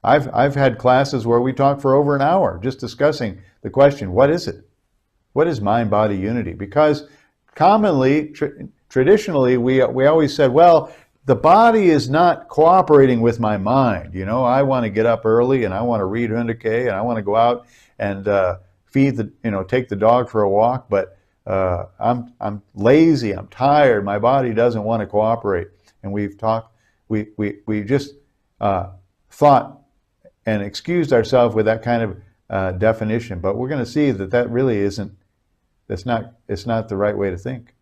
I've had classes where we talk for over an hour just discussing the question, what is it? What is mind-body unity? Because commonly, traditionally, we always said, well, the body is not cooperating with my mind. I want to get up early and I want to read Hundake and I want to go out and take the dog for a walk, but I'm lazy, I'm tired, my body doesn't want to cooperate. And we've talked, we just thought and excused ourselves with that kind of definition. But we're going to see that really isn't, it's not the right way to think.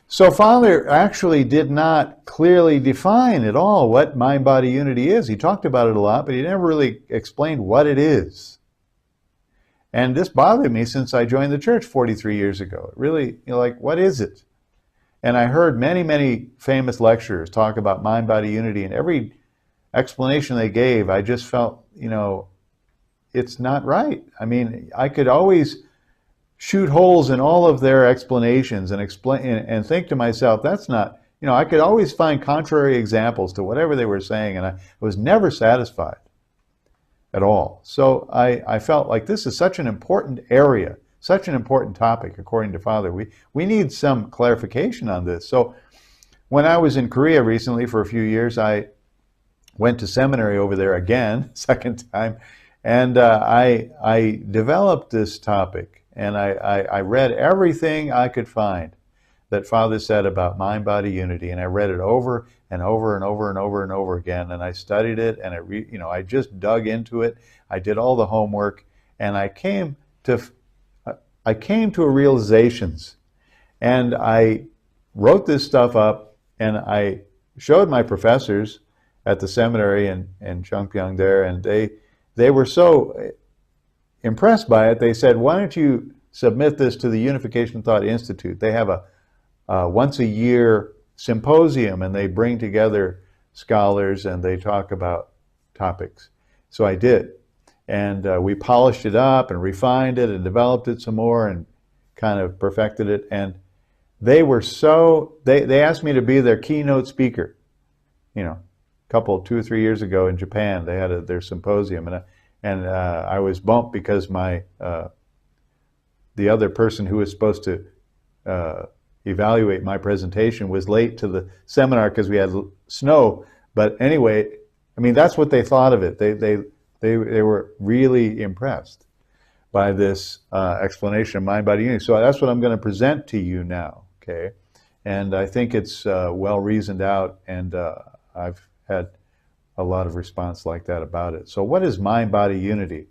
So Father actually did not clearly define at all what mind-body unity is. He talked about it a lot, but he never really explained what it is. And this bothered me since I joined the church 43 years ago. It really, what is it? And I heard many, many famous lecturers talk about mind-body unity, and every explanation they gave, I just felt, it's not right. I mean, I could always shoot holes in all of their explanations and explain and think to myself, that's not, I could always find contrary examples to whatever they were saying, and I was never satisfied at all. So I felt like this is such an important area, such an important topic, according to Father. We need some clarification on this. So when I was in Korea recently for a few years, I went to seminary over there again, second time, and I developed this topic, and I read everything I could find that Father said about mind-body unity, and I read it over and over and over and over and over again, and I studied it, and I just dug into it. I did all the homework, and I came to realizations, and I wrote this stuff up, and I showed my professors at the seminary in Chungpyeong there, and they were so impressed by it, they said, why don't you submit this to the Unification Thought Institute? They have a once-a-year symposium, and they bring together scholars, and they talk about topics. So I did, and we polished it up and refined it and developed it some more and kind of perfected it, and they were they asked me to be their keynote speaker, 2 or 3 years ago in Japan. They had their symposium, and and I was bumped because the other person who was supposed to evaluate my presentation was late to the seminar because we had snow. But anyway, I mean, that's what they thought of it. They were really impressed by this explanation of mind, body, unity. So that's what I'm going to present to you now, okay? And I think it's well reasoned out, and I've had a lot of response like that about it. So what is mind, body, unity?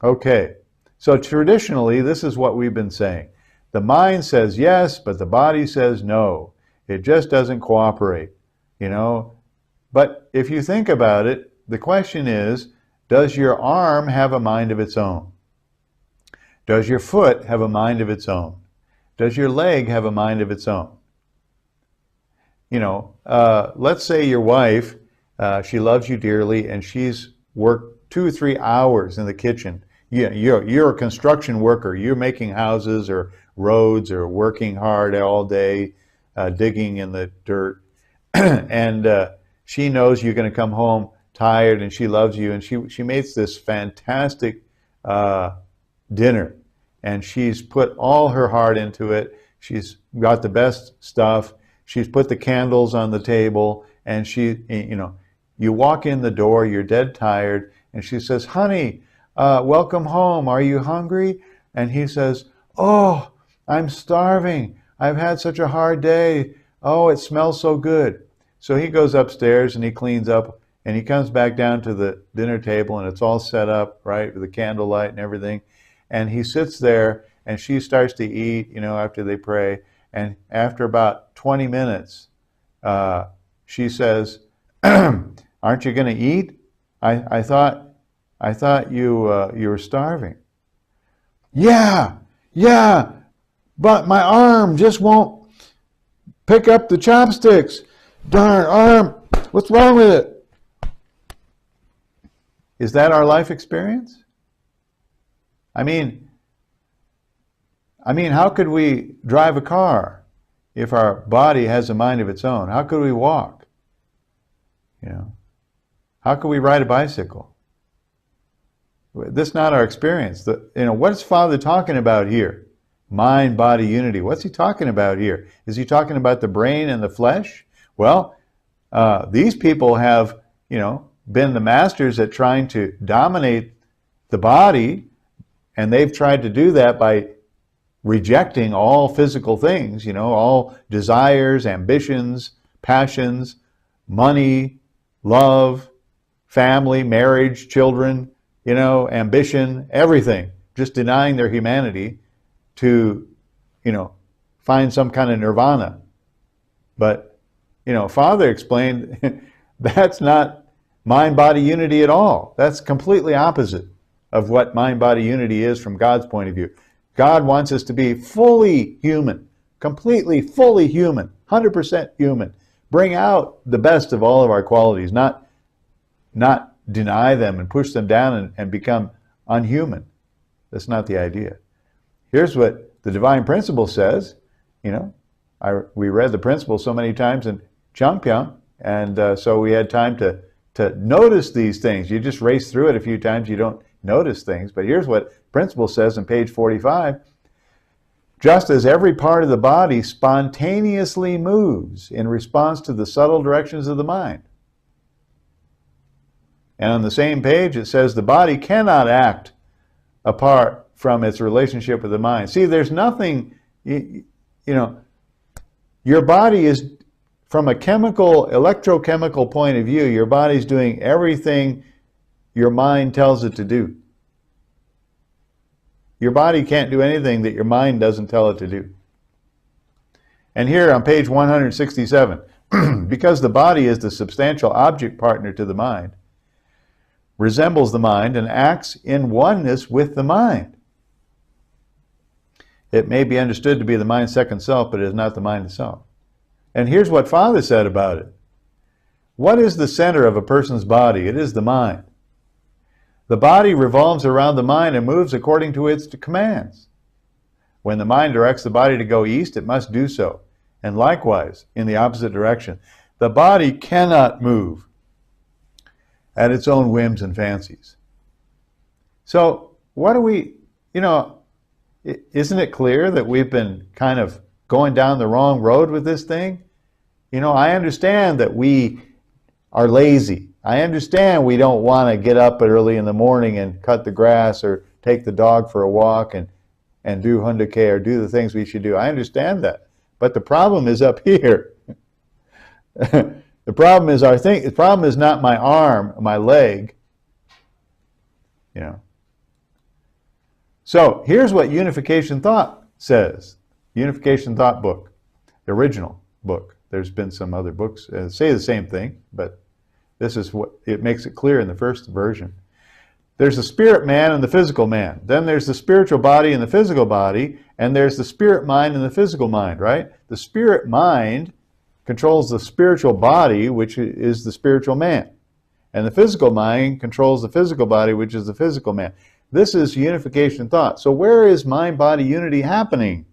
Okay, so traditionally, this is what we've been saying. The mind says yes, but the body says no. It just doesn't cooperate, you know? But if you think about it, the question is, does your arm have a mind of its own? Does your foot have a mind of its own? Does your leg have a mind of its own? You know, let's say your wife, she loves you dearly, and she's worked 2 or 3 hours in the kitchen. You're a construction worker. You're making houses or roads or working hard all day, digging in the dirt. And she knows you're going to come home tired, and she loves you, and she makes this fantastic dinner, and she's put all her heart into it. She's got the best stuff. She's put the candles on the table, and you walk in the door, you're dead tired, and she says, "Honey, welcome home. Are you hungry?" And he says, "Oh, I'm starving. I've had such a hard day. Oh, it smells so good." So he goes upstairs and he cleans up, and he comes back down to the dinner table, and it's all set up, right, with the candlelight and everything. And he sits there, and she starts to eat, after they pray. And after about 20 minutes, she says, "Aren't you going to eat? I thought you were starving." Yeah, but my arm just won't pick up the chopsticks. Darn arm, what's wrong with it? Is that our life experience? I mean, how could we drive a car if our body has a mind of its own? How could we walk? How could we ride a bicycle? This is not our experience. What's Father talking about here? Mind, body, unity. What's he talking about here? Is he talking about the brain and the flesh? Well, these people have, been the masters at trying to dominate the body, and they've tried to do that by rejecting all physical things, all desires, ambitions, passions, money, love, family, marriage, children, ambition, everything, just denying their humanity to, find some kind of nirvana. But, Father explained that's not mind-body unity at all. That's completely opposite of what mind-body unity is from God's point of view. God wants us to be fully human, completely fully human, 100% human. Bring out the best of all of our qualities, not deny them and push them down and become unhuman. That's not the idea. Here's what the divine principle says. We read the principle so many times in Changpyang, and so we had time to notice these things. You just race through it a few times, you don't notice things. But here's what principle says on page 45. Just as every part of the body spontaneously moves in response to the subtle directions of the mind. And on the same page it says the body cannot act apart from its relationship with the mind. See, there's nothing, your body is, from a electrochemical point of view, your body's doing everything your mind tells it to do. Your body can't do anything that your mind doesn't tell it to do. And here on page 167, because the body is the substantial object partner to the mind, resembles the mind, and acts in oneness with the mind. It may be understood to be the mind's second self, but it is not the mind itself. And here's what Father said about it. What is the center of a person's body? It is the mind. The body revolves around the mind and moves according to its commands. When the mind directs the body to go east, it must do so. And likewise, in the opposite direction. The body cannot move at its own whims and fancies. So what do we, isn't it clear that we've been kind of going down the wrong road with this thing? I understand that we are lazy. I understand we don't want to get up early in the morning and cut the grass or take the dog for a walk and do hundake or do the things we should do. I understand that. But the problem is up here. The problem is the problem is not my arm, my leg. So here's what Unification Thought says. Unification Thought book, the original book. There's been some other books that say the same thing, but this is what it makes it clear in the first version. There's the spirit man and the physical man. Then there's the spiritual body and the physical body, and there's the spirit mind and the physical mind, right? The spirit mind controls the spiritual body, which is the spiritual man. And the physical mind controls the physical body, which is the physical man. This is Unification Thought. So where is mind-body unity happening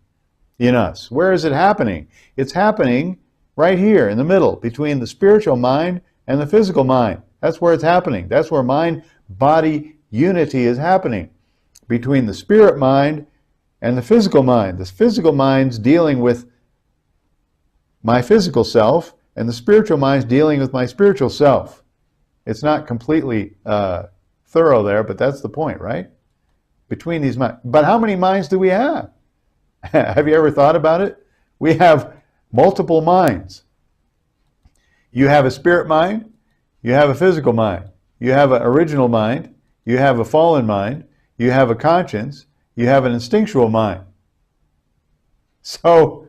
in us? Where is it happening? It's happening right here in the middle, between the spiritual mind and the physical mind. That's where it's happening. That's where mind-body unity is happening, between the spirit mind and the physical mind. The physical mind's dealing with my physical self, and the spiritual mind's dealing with my spiritual self. It's not completely thorough there, but that's the point, right? Between these minds. But how many minds do we have? Have you ever thought about it? We have multiple minds. You have a spirit mind, you have a physical mind, you have an original mind, you have a fallen mind, you have a conscience, you have an instinctual mind. So,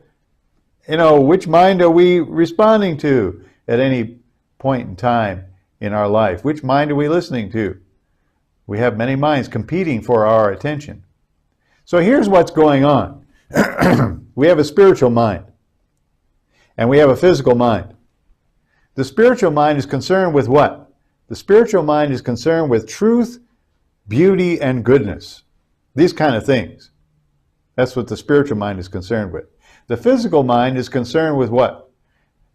which mind are we responding to at any point in time in our life? Which mind are we listening to? We have many minds competing for our attention. So here's what's going on. We have a spiritual mind, and we have a physical mind. The spiritual mind is concerned with what? The spiritual mind is concerned with truth, beauty, and goodness. These kind of things. That's what the spiritual mind is concerned with. The physical mind is concerned with what?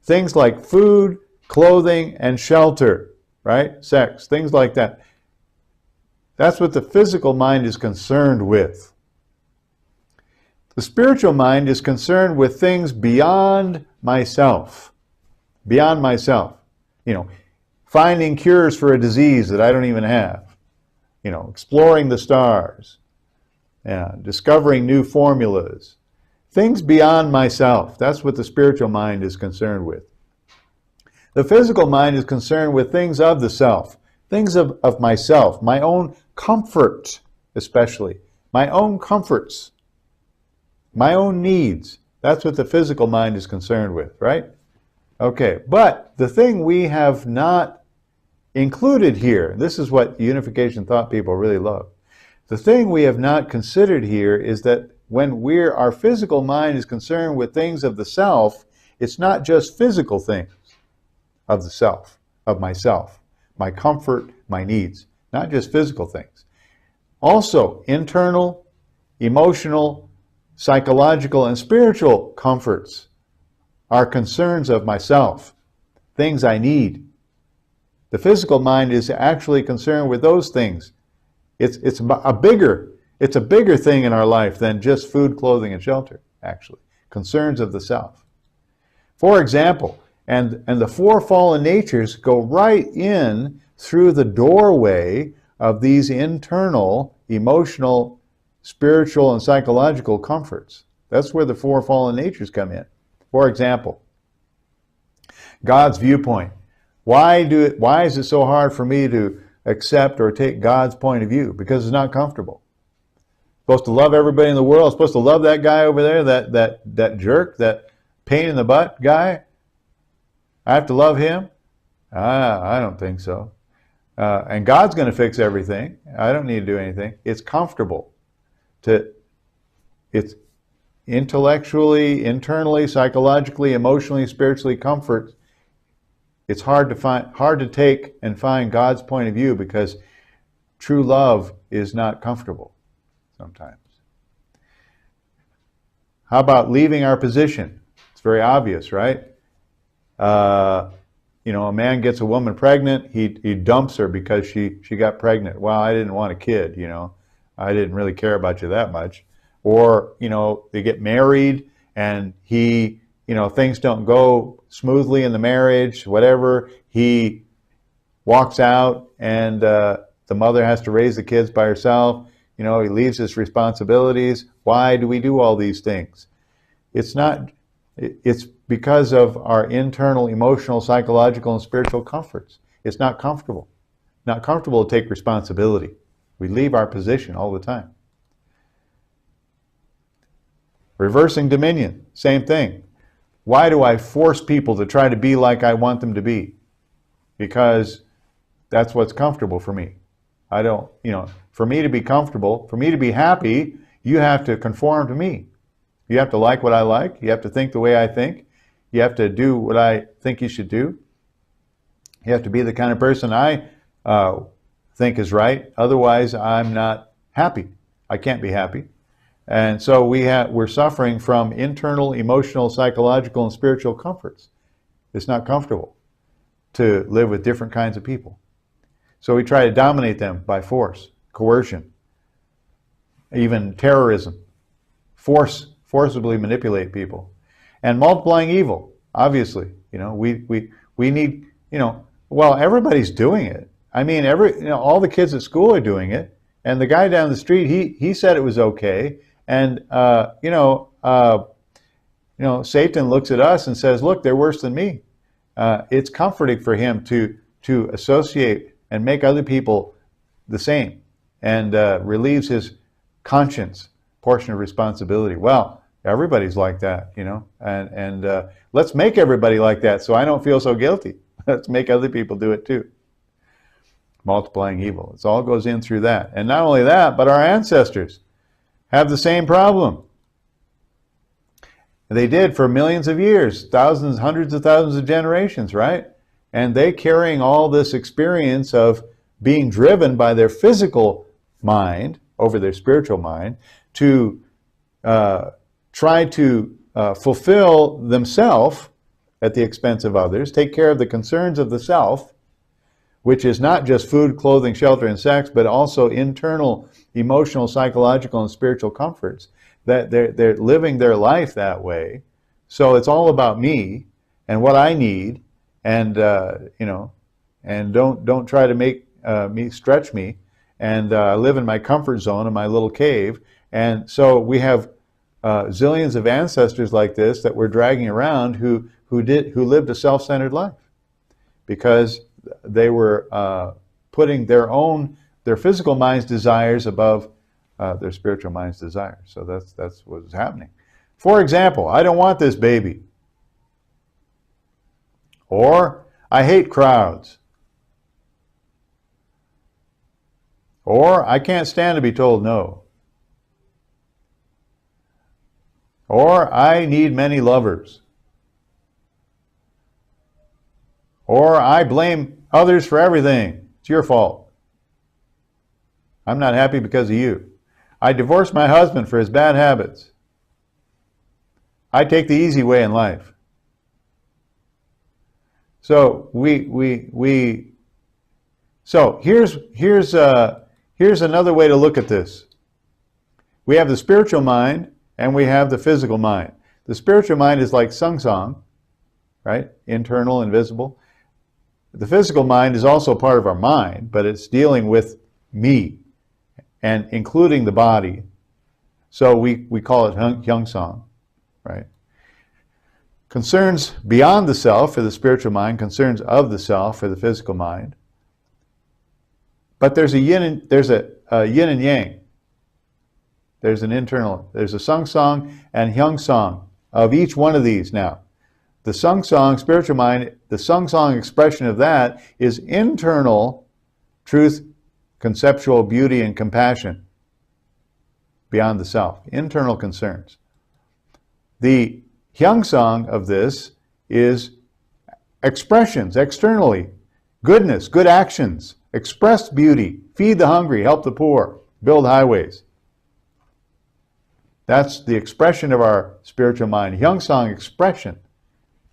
Things like food, clothing, and shelter, right? Sex, things like that. That's what the physical mind is concerned with. The spiritual mind is concerned with things beyond myself. Beyond myself. Finding cures for a disease that I don't even have. Exploring the stars. Discovering new formulas. Things beyond myself. That's what the spiritual mind is concerned with. The physical mind is concerned with things of the self. Things of myself. My own comfort, especially. My own comforts. My own needs. That's what the physical mind is concerned with, right? Okay, but the thing we have not included here, this is what Unification Thought people really love. The thing we have not considered here is that when our physical mind is concerned with things of the self, it's not just physical things of the self, of myself, my comfort, my needs, not just physical things. Also, internal, emotional, psychological, and spiritual comforts are concerns of myself, things I need. The physical mind is actually concerned with those things. It's a bigger thing in our life than just food, clothing, and shelter, actually. Concerns of the self. For example, and the four fallen natures go right in through the doorway of these internal, emotional, spiritual, and psychological comforts. That's where the four fallen natures come in. For example, God's viewpoint. Why is it so hard for me to accept or take God's point of view? Because it's not comfortable. Supposed to love everybody in the world. Supposed to love that guy over there, that jerk, that pain in the butt guy. I have to love him? I don't think so. And God's going to fix everything. I don't need to do anything. It's comfortable. It's intellectually, internally, psychologically, emotionally, spiritually comfort. It's hard to take and find God's point of view because true love is not comfortable sometimes. How about leaving our position? It's very obvious, right? a man gets a woman pregnant, he dumps her because she got pregnant. Well, I didn't want a kid, I didn't really care about you that much. Or, they get married and things don't go smoothly in the marriage, whatever. He walks out and the mother has to raise the kids by herself. He leaves his responsibilities. Why do we do all these things? It's because of our internal emotional, psychological, and spiritual comforts. It's not comfortable. Not comfortable to take responsibility. We leave our position all the time. Reversing dominion, same thing. Why do I force people to try to be like I want them to be? Because that's what's comfortable for me. For me to be comfortable, for me to be happy, you have to conform to me. You have to like what I like. You have to think the way I think. You have to do what I think you should do. You have to be the kind of person I think is right. Otherwise, I'm not happy. I can't be happy. And so we're suffering from internal, emotional, psychological, and spiritual comforts. It's not comfortable to live with different kinds of people. So we try to dominate them by coercion, even terrorism, forcibly manipulate people, and multiplying evil. Obviously, we need, everybody's doing it. I mean, all the kids at school are doing it, and the guy down the street, he said it was okay, and Satan looks at us and says, "Look, they're worse than me." It's comforting for him to associate and make other people the same, and relieves his conscience portion of responsibility. Well, everybody's like that, and let's make everybody like that so I don't feel so guilty. Let's make other people do it too. Multiplying evil. It all goes in through that. And not only that, but our ancestors have the same problem. They did for millions of years, thousands, hundreds of thousands of generations, right? And they carrying all this experience of being driven by their physical mind over their spiritual mind to try to fulfill themselves at the expense of others, take care of the concerns of the self, which is not just food, clothing, shelter, and sex, but also internal, emotional, psychological, and spiritual comforts. That they're living their life that way. So it's all about me and what I need, and and don't try to make me stretch me, and live in my comfort zone in my little cave. And so we have zillions of ancestors like this that we're dragging around who lived a self-centered life because they were putting their physical mind's desires above their spiritual mind's desires. So that's what was happening. For example, I don't want this baby. Or, I hate crowds. Or, I can't stand to be told no. Or, I need many lovers. Or, I blame others for everything. It's your fault. I'm not happy because of you. I divorced my husband for his bad habits. I take the easy way in life. So here's another way to look at this. We have the spiritual mind and we have the physical mind. The spiritual mind is like sung-song, right? Internal and visible. The physical mind is also part of our mind, but it's dealing with me and including the body. So we call it Hyung-song, right? Concerns beyond the self for the spiritual mind, concerns of the self for the physical mind. But there's a yin and yang. There's a sung-song and hyung-song of each one of these now. The sung-song, spiritual mind, the sung-song expression of that is internal truth, conceptual beauty, and compassion beyond the self, internal concerns. The Hyung-song of this is expressions externally, goodness, good actions, express beauty, feed the hungry, help the poor, build highways. That's the expression of our spiritual mind. Hyung-song expression,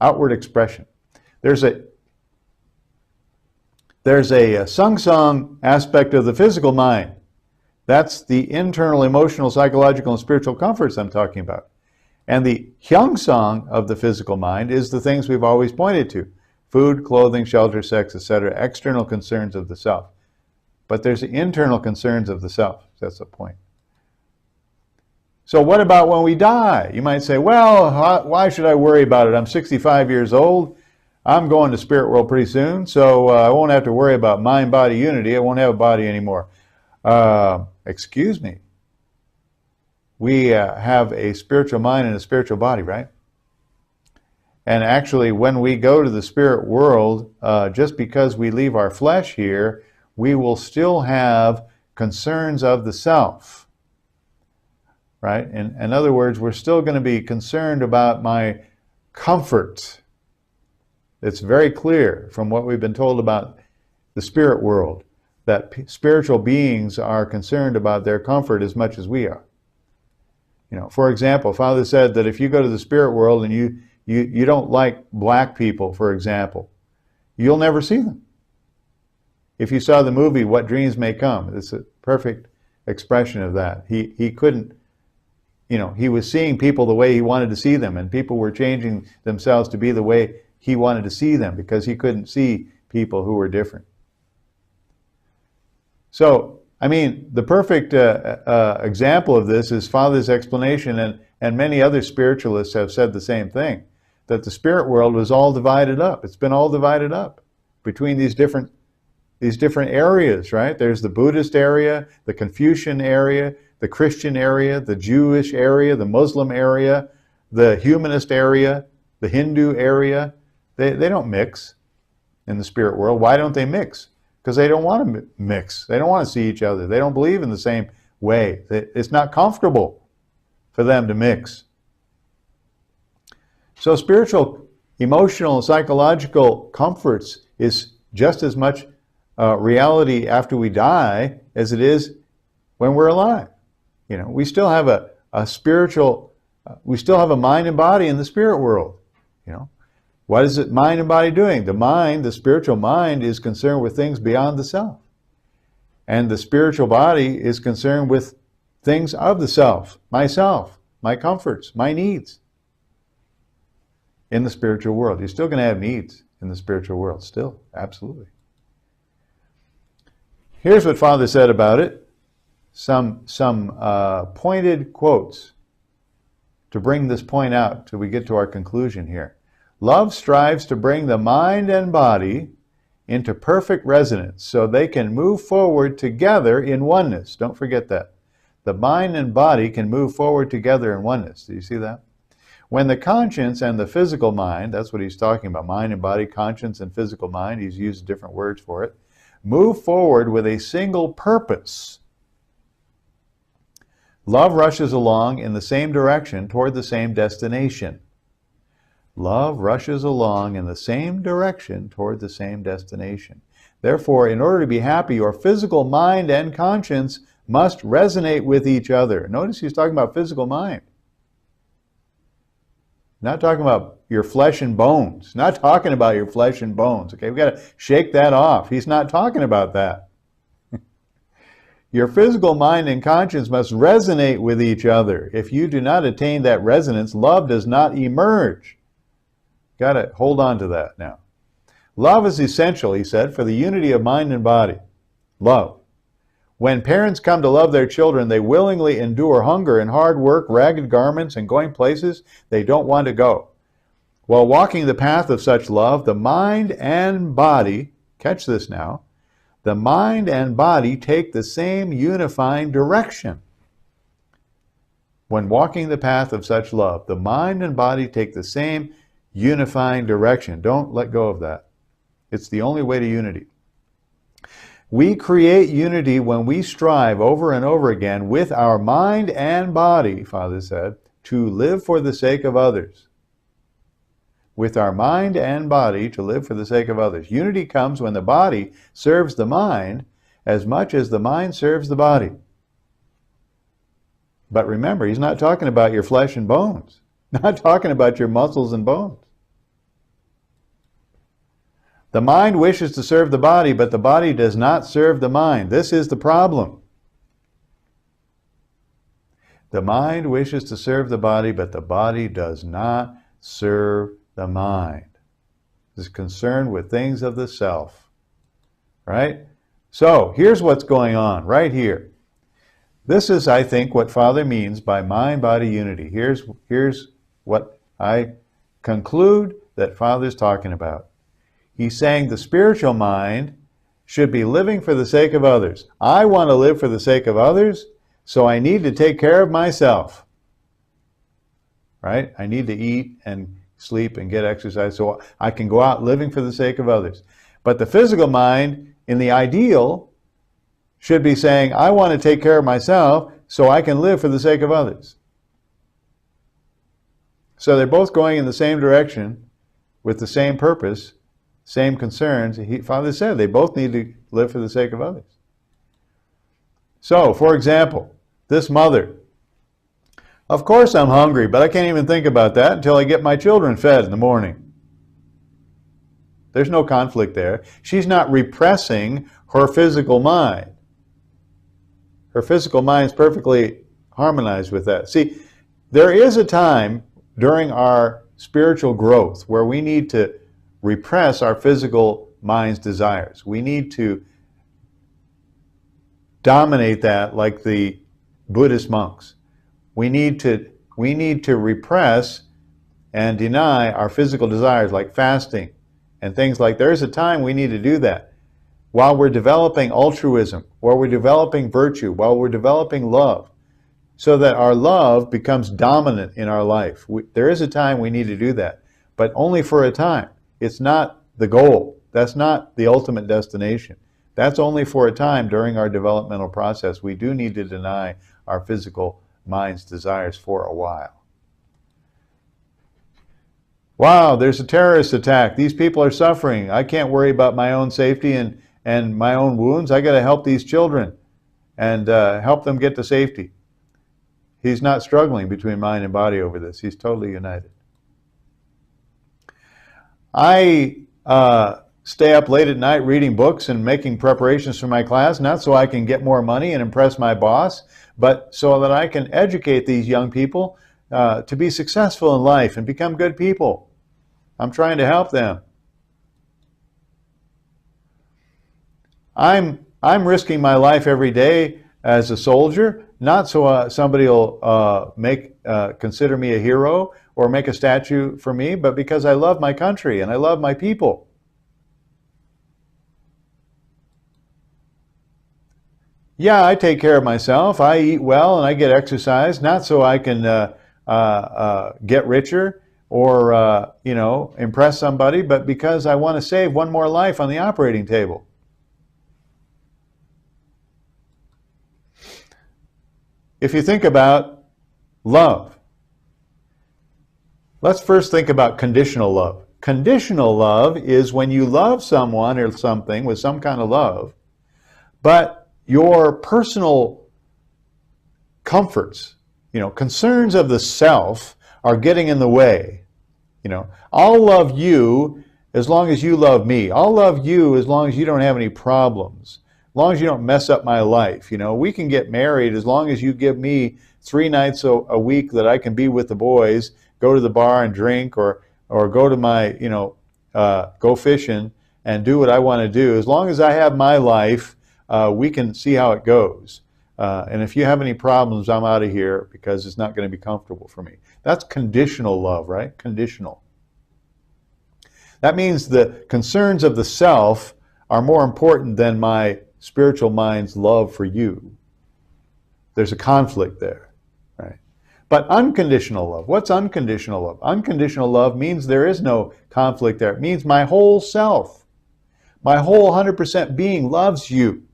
outward expression. There's a There's a sung-song aspect of the physical mind. That's the internal, emotional, psychological, and spiritual comforts I'm talking about. And the hyung-song of the physical mind is the things we've always pointed to: food, clothing, shelter, sex, etc., external concerns of the self. But there's the internal concerns of the self. That's the point. So what about when we die? You might say, well, why should I worry about it? I'm 65 years old. I'm going to spirit world pretty soon, so I won't have to worry about mind-body unity. I won't have a body anymore. Excuse me. We have a spiritual mind and a spiritual body, right? And actually, when we go to the spirit world, just because we leave our flesh here, we will still have concerns of the self, right? In other words, we're still going to be concerned about my comfort. It's very clear from what we've been told about the spirit world that spiritual beings are concerned about their comfort as much as we are. You know, for example, Father said that if you go to the spirit world and you don't like black people, for example, you'll never see them. If you saw the movie What Dreams May Come, it's a perfect expression of that. He couldn't, you know, he was seeing people the way he wanted to see them, and people were changing themselves to be the way he wanted to see them because he couldn't see people who were different. So, I mean, the perfect example of this is Father's explanation, and many other spiritualists have said the same thing, that the spirit world was all divided up. It's been all divided up between these different areas, right? There's the Buddhist area, the Confucian area, the Christian area, the Jewish area, the Muslim area, the humanist area, the Hindu area. They don't mix in the spirit world. Why don't they mix? Because they don't want to mix. They don't want to see each other. They don't believe in the same way. It's not comfortable for them to mix. So spiritual, emotional, and psychological comforts is just as much reality after we die as it is when we're alive. You know, we still have a spiritual, we still have a mind and body in the spirit world. You know, what is it mind and body doing? The mind, the spiritual mind, is concerned with things beyond the self. And the spiritual body is concerned with things of the self, myself, my comforts, my needs in the spiritual world. You're still going to have needs in the spiritual world, still, absolutely. Here's what Father said about it. Some pointed quotes to bring this point out till we get to our conclusion here. Love strives to bring the mind and body into perfect resonance so they can move forward together in oneness. Don't forget that. The mind and body can move forward together in oneness. Do you see that? When the conscience and the physical mind, that's what he's talking about, mind and body, conscience and physical mind, he's used different words for it, move forward with a single purpose. Love rushes along in the same direction toward the same destination. Love rushes along in the same direction toward the same destination. Therefore, in order to be happy, your physical mind and conscience must resonate with each other. Notice he's talking about physical mind. Not talking about your flesh and bones. Not talking about your flesh and bones. Okay, we've got to shake that off. He's not talking about that. Your physical mind and conscience must resonate with each other. If you do not attain that resonance, love does not emerge. Got to hold on to that now. Love is essential, he said, for the unity of mind and body. Love. When parents come to love their children, they willingly endure hunger and hard work, ragged garments, and going places they don't want to go. While walking the path of such love, the mind and body, catch this now, the mind and body take the same unifying direction. When walking the path of such love, the mind and body take the same unifying direction. Don't let go of that. It's the only way to unity. We create unity when we strive over and over again with our mind and body, Father said, to live for the sake of others. With our mind and body to live for the sake of others. Unity comes when the body serves the mind as much as the mind serves the body. But remember, he's not talking about your flesh and bones. Not talking about your muscles and bones. The mind wishes to serve the body, but the body does not serve the mind. This is the problem. The mind wishes to serve the body, but the body does not serve the mind. It is concerned with things of the self. Right? So, here's what's going on right here. This is, I think, what Father means by mind-body unity. Here's what I conclude that Father's talking about. He's saying the spiritual mind should be living for the sake of others. I want to live for the sake of others, so I need to take care of myself. Right? I need to eat and sleep and get exercise so I can go out living for the sake of others. But the physical mind, in the ideal, should be saying, I want to take care of myself so I can live for the sake of others. So they're both going in the same direction with the same purpose, same concerns. Father said they both need to live for the sake of others. So, for example, this mother, of course I'm hungry, but I can't even think about that until I get my children fed in the morning. There's no conflict there. She's not repressing her physical mind. Her physical mind is perfectly harmonized with that. See, there is a time during our spiritual growth where we need to repress our physical mind's desires. We need to dominate that like the Buddhist monks. We need to repress and deny our physical desires like fasting and things like that. There's a time we need to do that. While we're developing altruism, while we're developing virtue, while we're developing love, so that our love becomes dominant in our life. There is a time we need to do that, but only for a time. It's not the goal. That's not the ultimate destination. That's only for a time during our developmental process. We do need to deny our physical mind's desires for a while. Wow, there's a terrorist attack. These people are suffering. I can't worry about my own safety and my own wounds. I got to help these children and help them get to safety. He's not struggling between mind and body over this. He's totally united. I stay up late at night reading books and making preparations for my class, not so I can get more money and impress my boss, but so that I can educate these young people to be successful in life and become good people. I'm trying to help them. I'm risking my life every day as a soldier, not so somebody will consider me a hero or make a statue for me, but because I love my country and I love my people. Yeah, I take care of myself. I eat well and I get exercise, not so I can get richer or impress somebody, but because I want to save one more life on the operating table. If you think about love, let's first think about conditional love. Conditional love is when you love someone or something with some kind of love, but your personal comforts, concerns of the self are getting in the way. I'll love you as long as you love me. I'll love you as long as you don't have any problems. As long as you don't mess up my life. We can get married as long as you give me 3 nights a week that I can be with the boys, go to the bar and drink, or go to my, go fishing and do what I want to do. As long as I have my life, we can see how it goes. And if you have any problems, I'm out of here because it's not going to be comfortable for me. That's conditional love, right? Conditional. That means the concerns of the self are more important than my spiritual mind's love for you. There's a conflict there, right? But unconditional love, what's unconditional love? Unconditional love means there is no conflict there. It means my whole self, my whole 100% being loves you.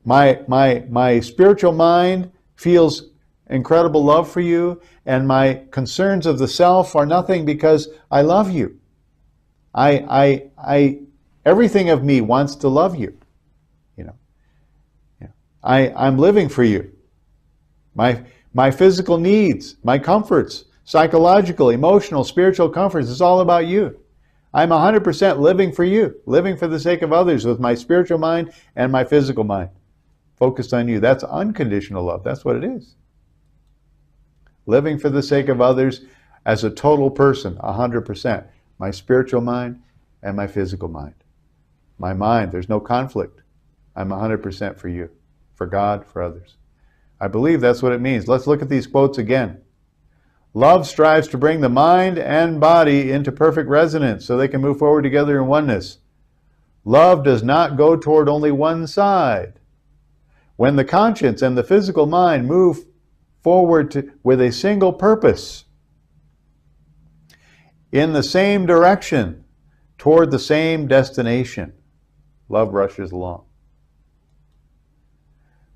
My spiritual mind feels incredible love for you, and my concerns of the self are nothing because I love you. Everything of me wants to love you. I'm living for you. My physical needs, my comforts, psychological, emotional, spiritual comforts, it's all about you. I'm 100% living for you, living for the sake of others with my spiritual mind and my physical mind, focused on you. That's unconditional love. That's what it is. Living for the sake of others as a total person, 100%. My spiritual mind and my physical mind. My mind, there's no conflict. I'm 100% for you, for God, for others. I believe that's what it means. Let's look at these quotes again. Love strives to bring the mind and body into perfect resonance so they can move forward together in oneness. Love does not go toward only one side. When the conscience and the physical mind move forward with a single purpose, in the same direction, toward the same destination, love rushes along.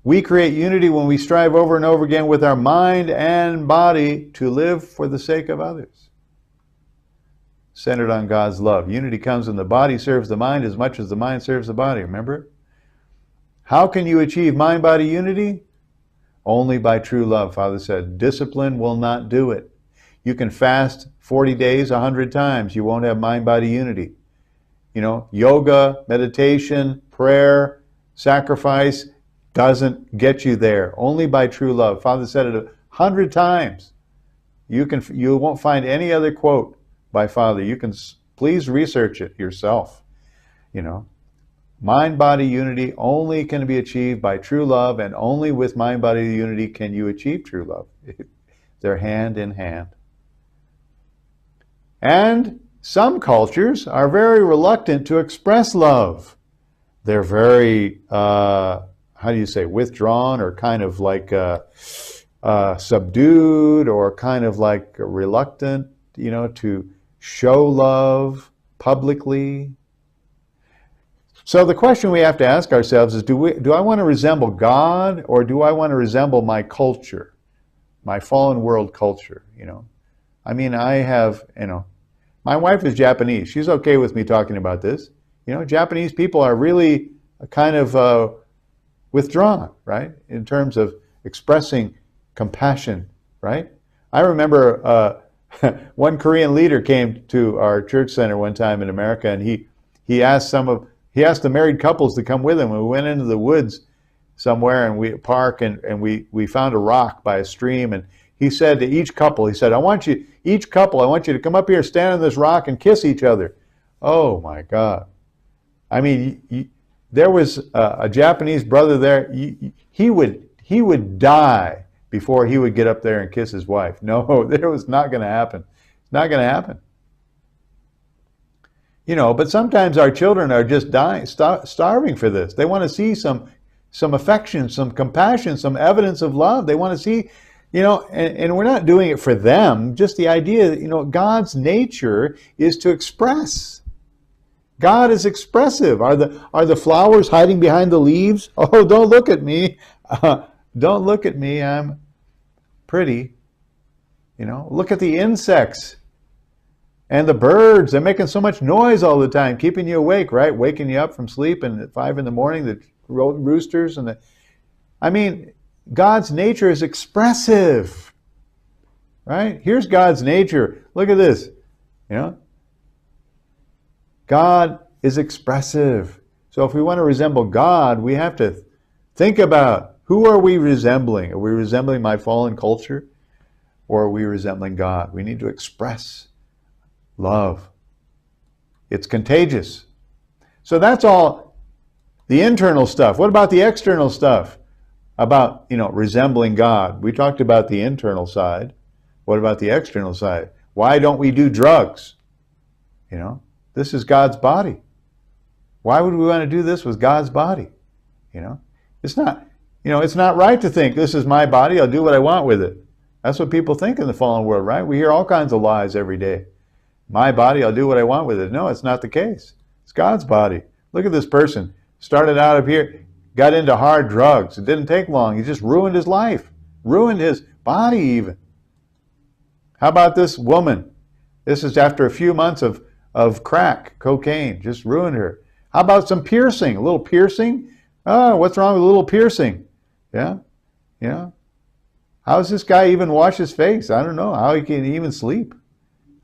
We create unity when we strive over and over again with our mind and body to live for the sake of others. Centered on God's love. Unity comes when the body serves the mind as much as the mind serves the body. Remember? How can you achieve mind-body unity? Only by true love. Father said, discipline will not do it. You can fast 40 days 100 times. You won't have mind-body unity. You know, yoga, meditation, prayer, sacrifice doesn't get you there. Only by true love. Father said it 100 times. You won't find any other quote by Father. You can please research it yourself. You know, mind-body unity only can be achieved by true love, and only with mind-body unity can you achieve true love. They're hand in hand. And some cultures are very reluctant to express love. They're very how do you say, withdrawn, or kind of like subdued, or kind of like reluctant, you know, to show love publicly. So the question we have to ask ourselves is, do I want to resemble God, or do I want to resemble my culture, my fallen world culture, you know? I mean, I have, you know, my wife is Japanese. She's okay with me talking about this. You know, Japanese people are really kind of withdrawn, right, in terms of expressing compassion, right? I remember one Korean leader came to our church center one time in America, and he asked the married couples to come with him. We went into the woods somewhere, and we park, and we found a rock by a stream, and he said to each couple, he said, I want you to come up here, stand on this rock, and kiss each other. Oh my God. I mean, there was a Japanese brother there. He would die before he would get up there and kiss his wife. No, that was not going to happen. It's not going to happen. You know, but sometimes our children are just dying, starving for this. They want to see some affection, some compassion, some evidence of love. They want to see, you know, and we're not doing it for them. Just the idea that, you know, God's nature is to express. God is expressive. Are the flowers hiding behind the leaves? Oh, don't look at me. Don't look at me. I'm pretty. You know, look at the insects and the birds. They're making so much noise all the time, keeping you awake, right? Waking you up from sleep, and at 5 in the morning, the roosters and I mean, God's nature is expressive, right? Here's God's nature. Look at this. You know, God is expressive. So if we want to resemble God, we have to think about, who are we resembling? Are we resembling my fallen culture, or are we resembling God? We need to express love. It's contagious. So that's all the internal stuff. What about the external stuff? About, you know, resembling God. We talked about the internal side. What about the external side? Why don't we do drugs? You know, this is God's body. Why would we want to do this with God's body? You know, it's not, you know, it's not right to think, this is my body, I'll do what I want with it. That's what people think in the fallen world, right? We hear all kinds of lies every day. My body, I'll do what I want with it. No, it's not the case. It's God's body. Look at this person. Started out of here, got into hard drugs. It didn't take long. He just ruined his life, ruined his body even. How about this woman? This is after a few months of crack, cocaine, just ruined her. How about some piercing, a little piercing? Oh, what's wrong with a little piercing? Yeah, yeah. How does this guy even wash his face? I don't know. How he can even sleep?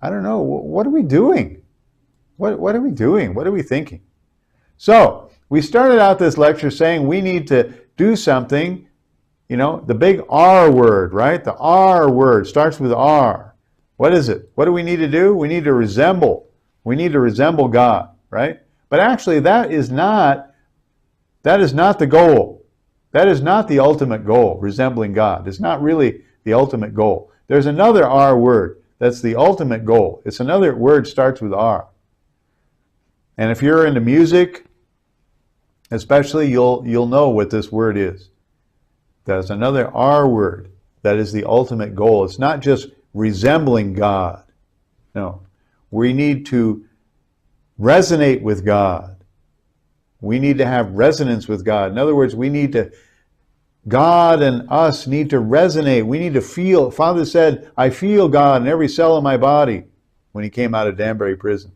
I don't know. What are we doing? What are we doing? What are we thinking? So we started out this lecture saying we need to do something, you know, the big R word, right? The R word starts with R. What is it? What do we need to do? We need to resemble. We need to resemble God, right? But actually that is not the goal. That is not the ultimate goal, resembling God. It's not really the ultimate goal. There's another R word that's the ultimate goal. It's another word starts with R. And if you're into music, especially, you'll know what this word is. There's another R word that is the ultimate goal. It's not just resembling God. No. We need to resonate with God. We need to have resonance with God. In other words, God and us need to resonate. We need to feel. Father said, I feel God in every cell of my body when he came out of Danbury prison.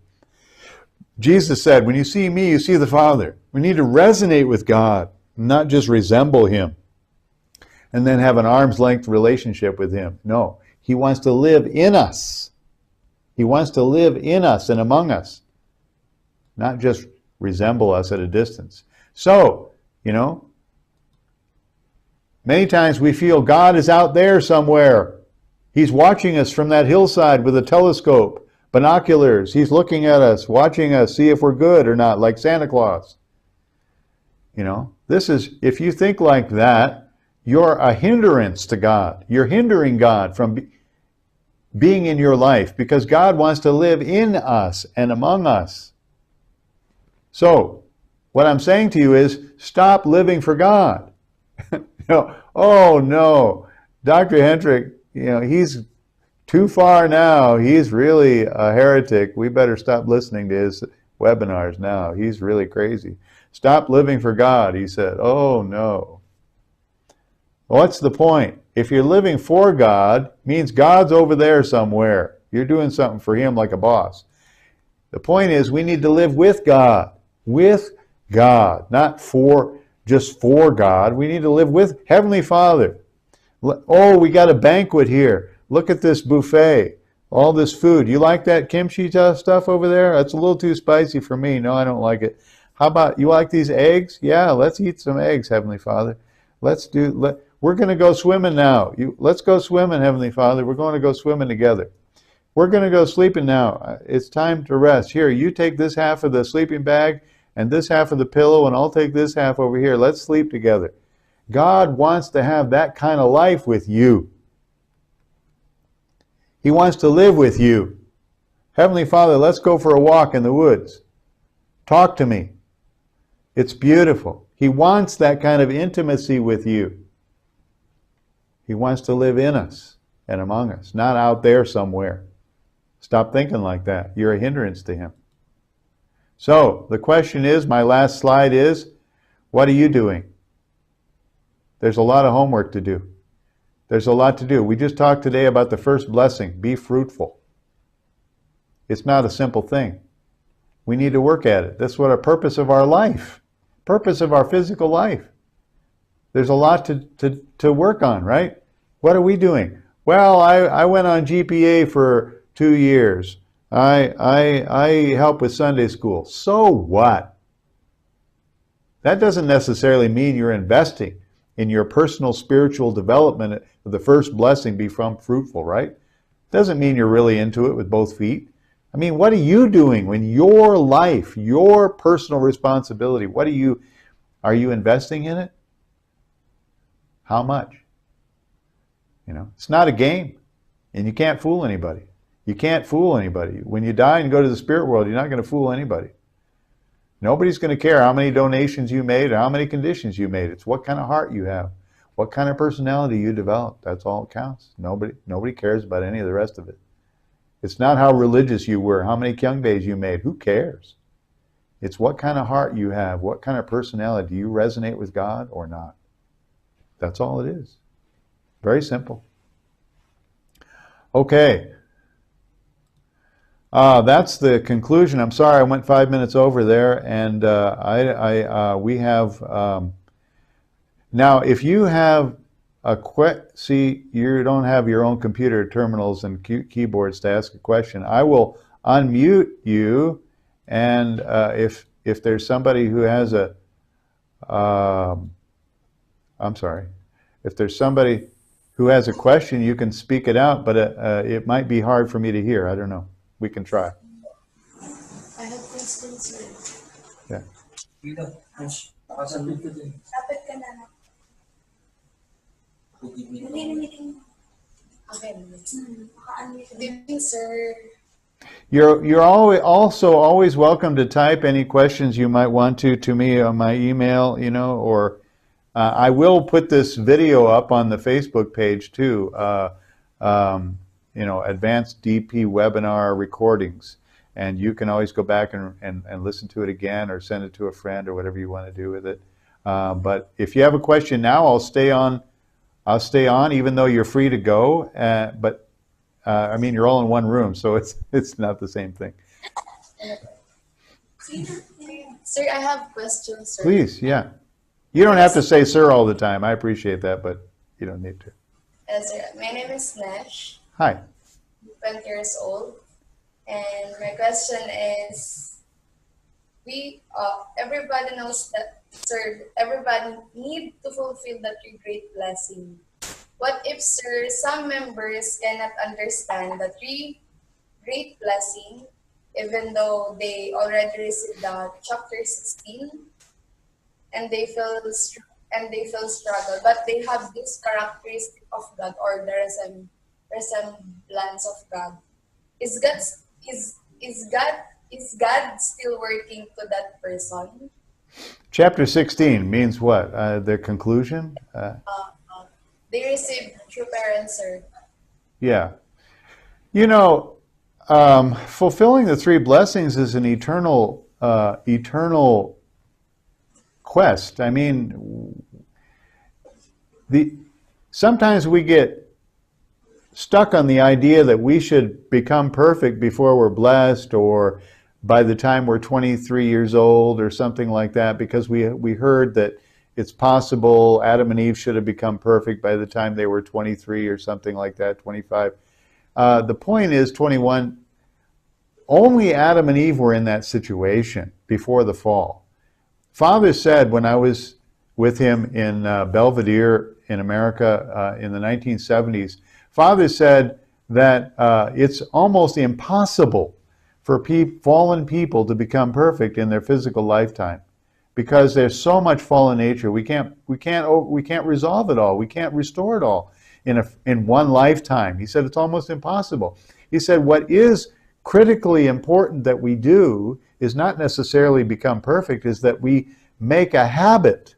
Jesus said, when you see me, you see the Father. We need to resonate with God, not just resemble him and then have an arm's length relationship with him. No, he wants to live in us. He wants to live in us and among us, not just resemble us at a distance. So, you know, many times we feel God is out there somewhere. He's watching us from that hillside with a telescope, binoculars. He's looking at us, watching us, see if we're good or not, like Santa Claus. You know, if you think like that, you're a hindrance to God. You're hindering God from being in your life because God wants to live in us and among us. So, what I'm saying to you is, stop living for God. Oh no, Dr. Hendrick, he's too far now. He's really a heretic. We better stop listening to his webinars now. He's really crazy. Stop living for God, he said. Oh no. What's the point? If you're living for God, means God's over there somewhere. You're doing something for him like a boss. The point is, we need to live with God. With God, not just for God. We need to live with Heavenly Father. Oh, we got a banquet here. Look at this buffet. All this food. You like that kimchi stuff over there? That's a little too spicy for me. No, I don't like it. How about, you like these eggs? Yeah, let's eat some eggs, Heavenly Father. We're going to go swimming now. Let's go swimming, Heavenly Father. We're going to go swimming together. We're going to go sleeping now. It's time to rest. Here, you take this half of the sleeping bag and this half of the pillow, and I'll take this half over here. Let's sleep together. God wants to have that kind of life with you. He wants to live with you. Heavenly Father, let's go for a walk in the woods. Talk to me. It's beautiful. He wants that kind of intimacy with you. He wants to live in us and among us, not out there somewhere. Stop thinking like that. You're a hindrance to him. So, the question is, my last slide is, what are you doing? There's a lot of homework to do. There's a lot to do. We just talked today about the first blessing, be fruitful. It's not a simple thing. We need to work at it. That's what a purpose of our life, purpose of our physical life. There's a lot to work on, right? What are we doing? Well, I went on GPA for 2 years. I help with Sunday school. So what? That doesn't necessarily mean you're investing in your personal spiritual development of the first blessing, become fruitful, right? Doesn't mean you're really into it with both feet. I mean, what are you doing when your life, your personal responsibility, are you investing in it? How much? It's not a game, and you can't fool anybody. You can't fool anybody. When you die and go to the spirit world, you're not going to fool anybody. Nobody's going to care how many donations you made or how many conditions you made. It's what kind of heart you have, what kind of personality you develop. That's all that counts. Nobody cares about any of the rest of it. It's not how religious you were, how many Kyung days you made. Who cares? It's what kind of heart you have, what kind of personality. Do you resonate with God or not? That's all it is. Very simple. Okay. That's the conclusion. I'm sorry I went 5 minutes over there, and we have now. If you have you don't have your own computer terminals and keyboards to ask a question. I will unmute you, And if there's somebody who has a, I'm sorry, if there's somebody who has a question, you can speak it out, but it might be hard for me to hear. I don't know. We can try. I have questions, sir. Yeah. Dapat ka na. Okay. Good evening, sir. You're also always welcome to type any questions you might want to me on my email, you know, or I will put this video up on the Facebook page too. You know, advanced DP webinar recordings, and you can always go back and listen to it again, or send it to a friend, or whatever you want to do with it. But if you have a question now, I'll stay on. Even though you're free to go. But I mean, you're all in one room, so it's not the same thing. Sir, I have questions, sir. Please, yeah. You don't have to say sir all the time. I appreciate that, but you don't need to. Yes, sir. My name is Nash. Hi. 20 years old. And my question is, everybody knows that, sir, everybody need to fulfill that great blessing. What if, sir, some members cannot understand the three great blessing, even though they already received the chapter 16, and they feel struggle, but they have this characteristic of God, or the resemblance of God. Is God still working to that person? Chapter 16 means what? The conclusion? They receive true parents, sir. Yeah. You know, fulfilling the three blessings is an eternal quest. I mean, sometimes we get stuck on the idea that we should become perfect before we're blessed, or by the time we're 23 years old, or something like that, because we heard that it's possible Adam and Eve should have become perfect by the time they were 23 or something like that, 25. The point is, 21, only Adam and Eve were in that situation before the fall. Father said, when I was with him in Belvedere in America in the 1970s, Father said that it's almost impossible for fallen people to become perfect in their physical lifetime, because there's so much fallen nature. We can't resolve it all. We can't restore it all in one lifetime. He said it's almost impossible. He said what is critically important that we do is not necessarily become perfect, is that we make a habit.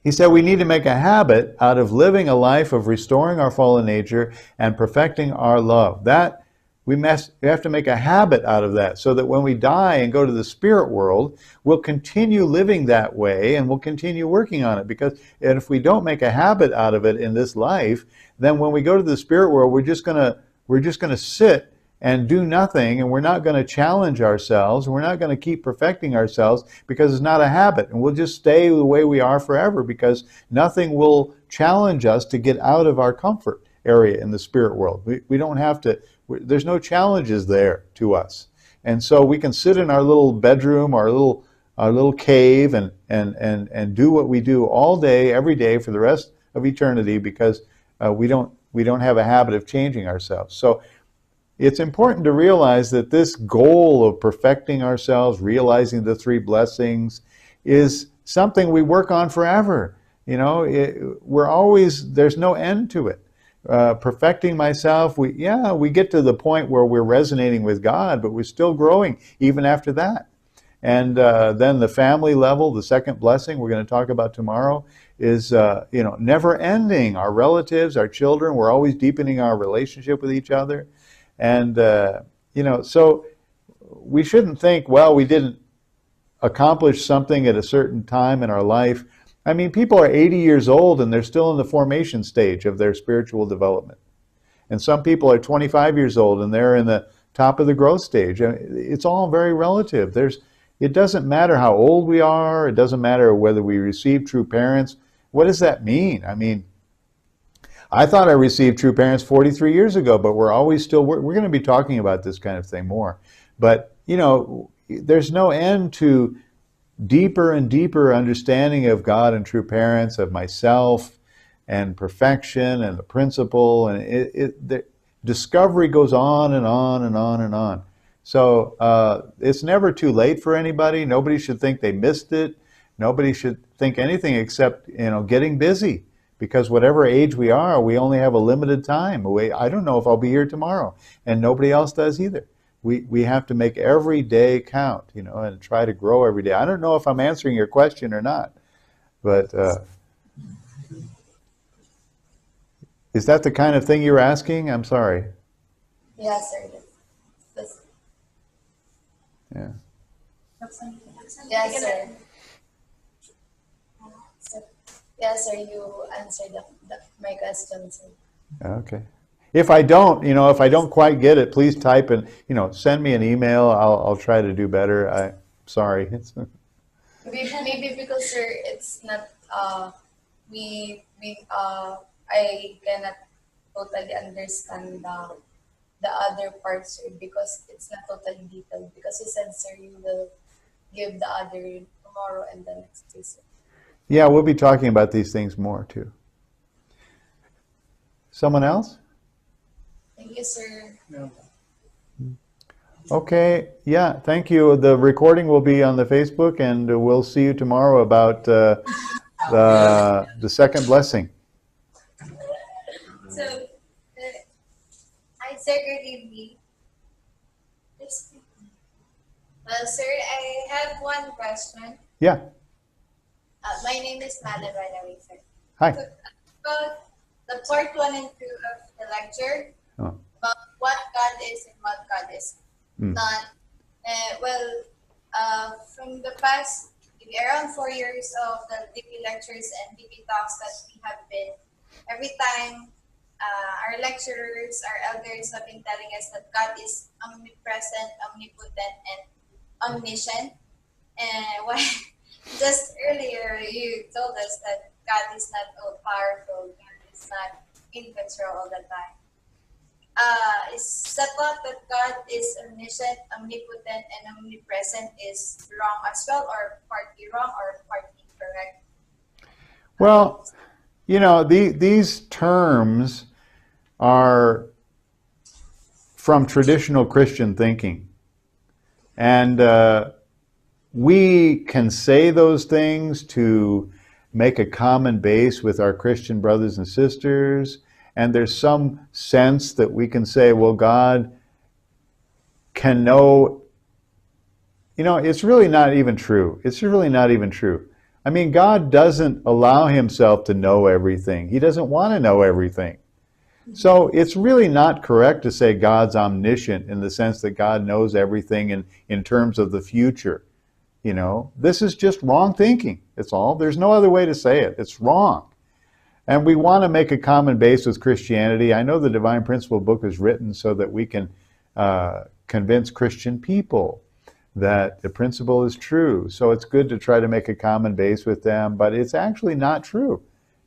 He said we need to make a habit out of living a life of restoring our fallen nature and perfecting our love. That we have to make a habit out of that, so that when we die and go to the spirit world, we'll continue living that way, and we'll continue working on it. Because if we don't make a habit out of it in this life, then when we go to the spirit world, we're just gonna sit and do nothing, and we're not going to challenge ourselves, and we're not going to keep perfecting ourselves, because it's not a habit, and we'll just stay the way we are forever, because nothing will challenge us to get out of our comfort area in the spirit world. We don't have to, there's no challenges there to us. And so we can sit in our little bedroom, our little cave, and do what we do all day, every day, for the rest of eternity, because we don't have a habit of changing ourselves. So it's important to realize that this goal of perfecting ourselves, realizing the three blessings, is something we work on forever. You know, there's no end to it. Perfecting myself, we get to the point where we're resonating with God, but we're still growing even after that. And then the family level, the second blessing we're going to talk about tomorrow, is never ending. Our relatives, our children, we're always deepening our relationship with each other. And, so we shouldn't think, well, we didn't accomplish something at a certain time in our life. I mean, people are 80 years old and they're still in the formation stage of their spiritual development. And some people are 25 years old and they're in the top of the growth stage. It's all very relative. It doesn't matter how old we are. It doesn't matter whether we receive true parents. What does that mean? I mean, I thought I received true parents 43 years ago, but we're always still, we're going to be talking about this kind of thing more. But you know, there's no end to deeper and deeper understanding of God and true parents, of myself and perfection and the principle, and the discovery goes on and on and on and on. So it's never too late for anybody. Nobody should think they missed it. Nobody should think anything except, you know, getting busy. Because whatever age we are, we only have a limited time. I don't know if I'll be here tomorrow, and nobody else does either. We have to make every day count, you know, and try to grow every day. I don't know if I'm answering your question or not, but is that the kind of thing you're asking? I'm sorry. Yes, sir. That's, Yeah. yes, sir. Yes, sir. You answered my question, sir. Okay. If I don't, you know, if I don't quite get it, please type and, you know, send me an email. I'll try to do better. Sorry. Maybe because, sir, it's not I cannot totally understand the other parts, sir, because it's not totally detailed. Because you said, sir, you will give the other tomorrow and the next day, sir. Yeah, we'll be talking about these things more too. Someone else? Thank you, sir. Okay, yeah, thank you. The recording will be on the Facebook, and we'll see you tomorrow about the second blessing. So, hi, sir, good evening. Well, sir, I have one question. Yeah, My name is Madeline, by the way, sir. hi. About the part 1 and 2 of the lecture, Oh. about what God is and what God is not. From the past, maybe around 4 years of the DP lectures and DP talks that we have been, every time our lecturers, our elders have been telling us that God is omnipresent, omnipotent, and omniscient. And why? Just earlier, you told us that God is not all powerful, God is not in control all the time. Is the thought that God is omniscient, omnipotent, and omnipresent is wrong as well, or partly wrong, or partly correct? Well, you know, these terms are from traditional Christian thinking. And we can say those things to make a common base with our Christian brothers and sisters. And there's some sense that we can say, well, God can know. You know, it's really not even true. It's really not even true. I mean, God doesn't allow himself to know everything. He doesn't want to know everything. So it's really not correct to say God's omniscient in the sense that God knows everything in terms of the future. You know, this is just wrong thinking. It's all. There's no other way to say it. It's wrong. And we want to make a common base with Christianity. I know the Divine Principle book is written so that we can convince Christian people that the principle is true. So it's good to try to make a common base with them, but it's actually not true.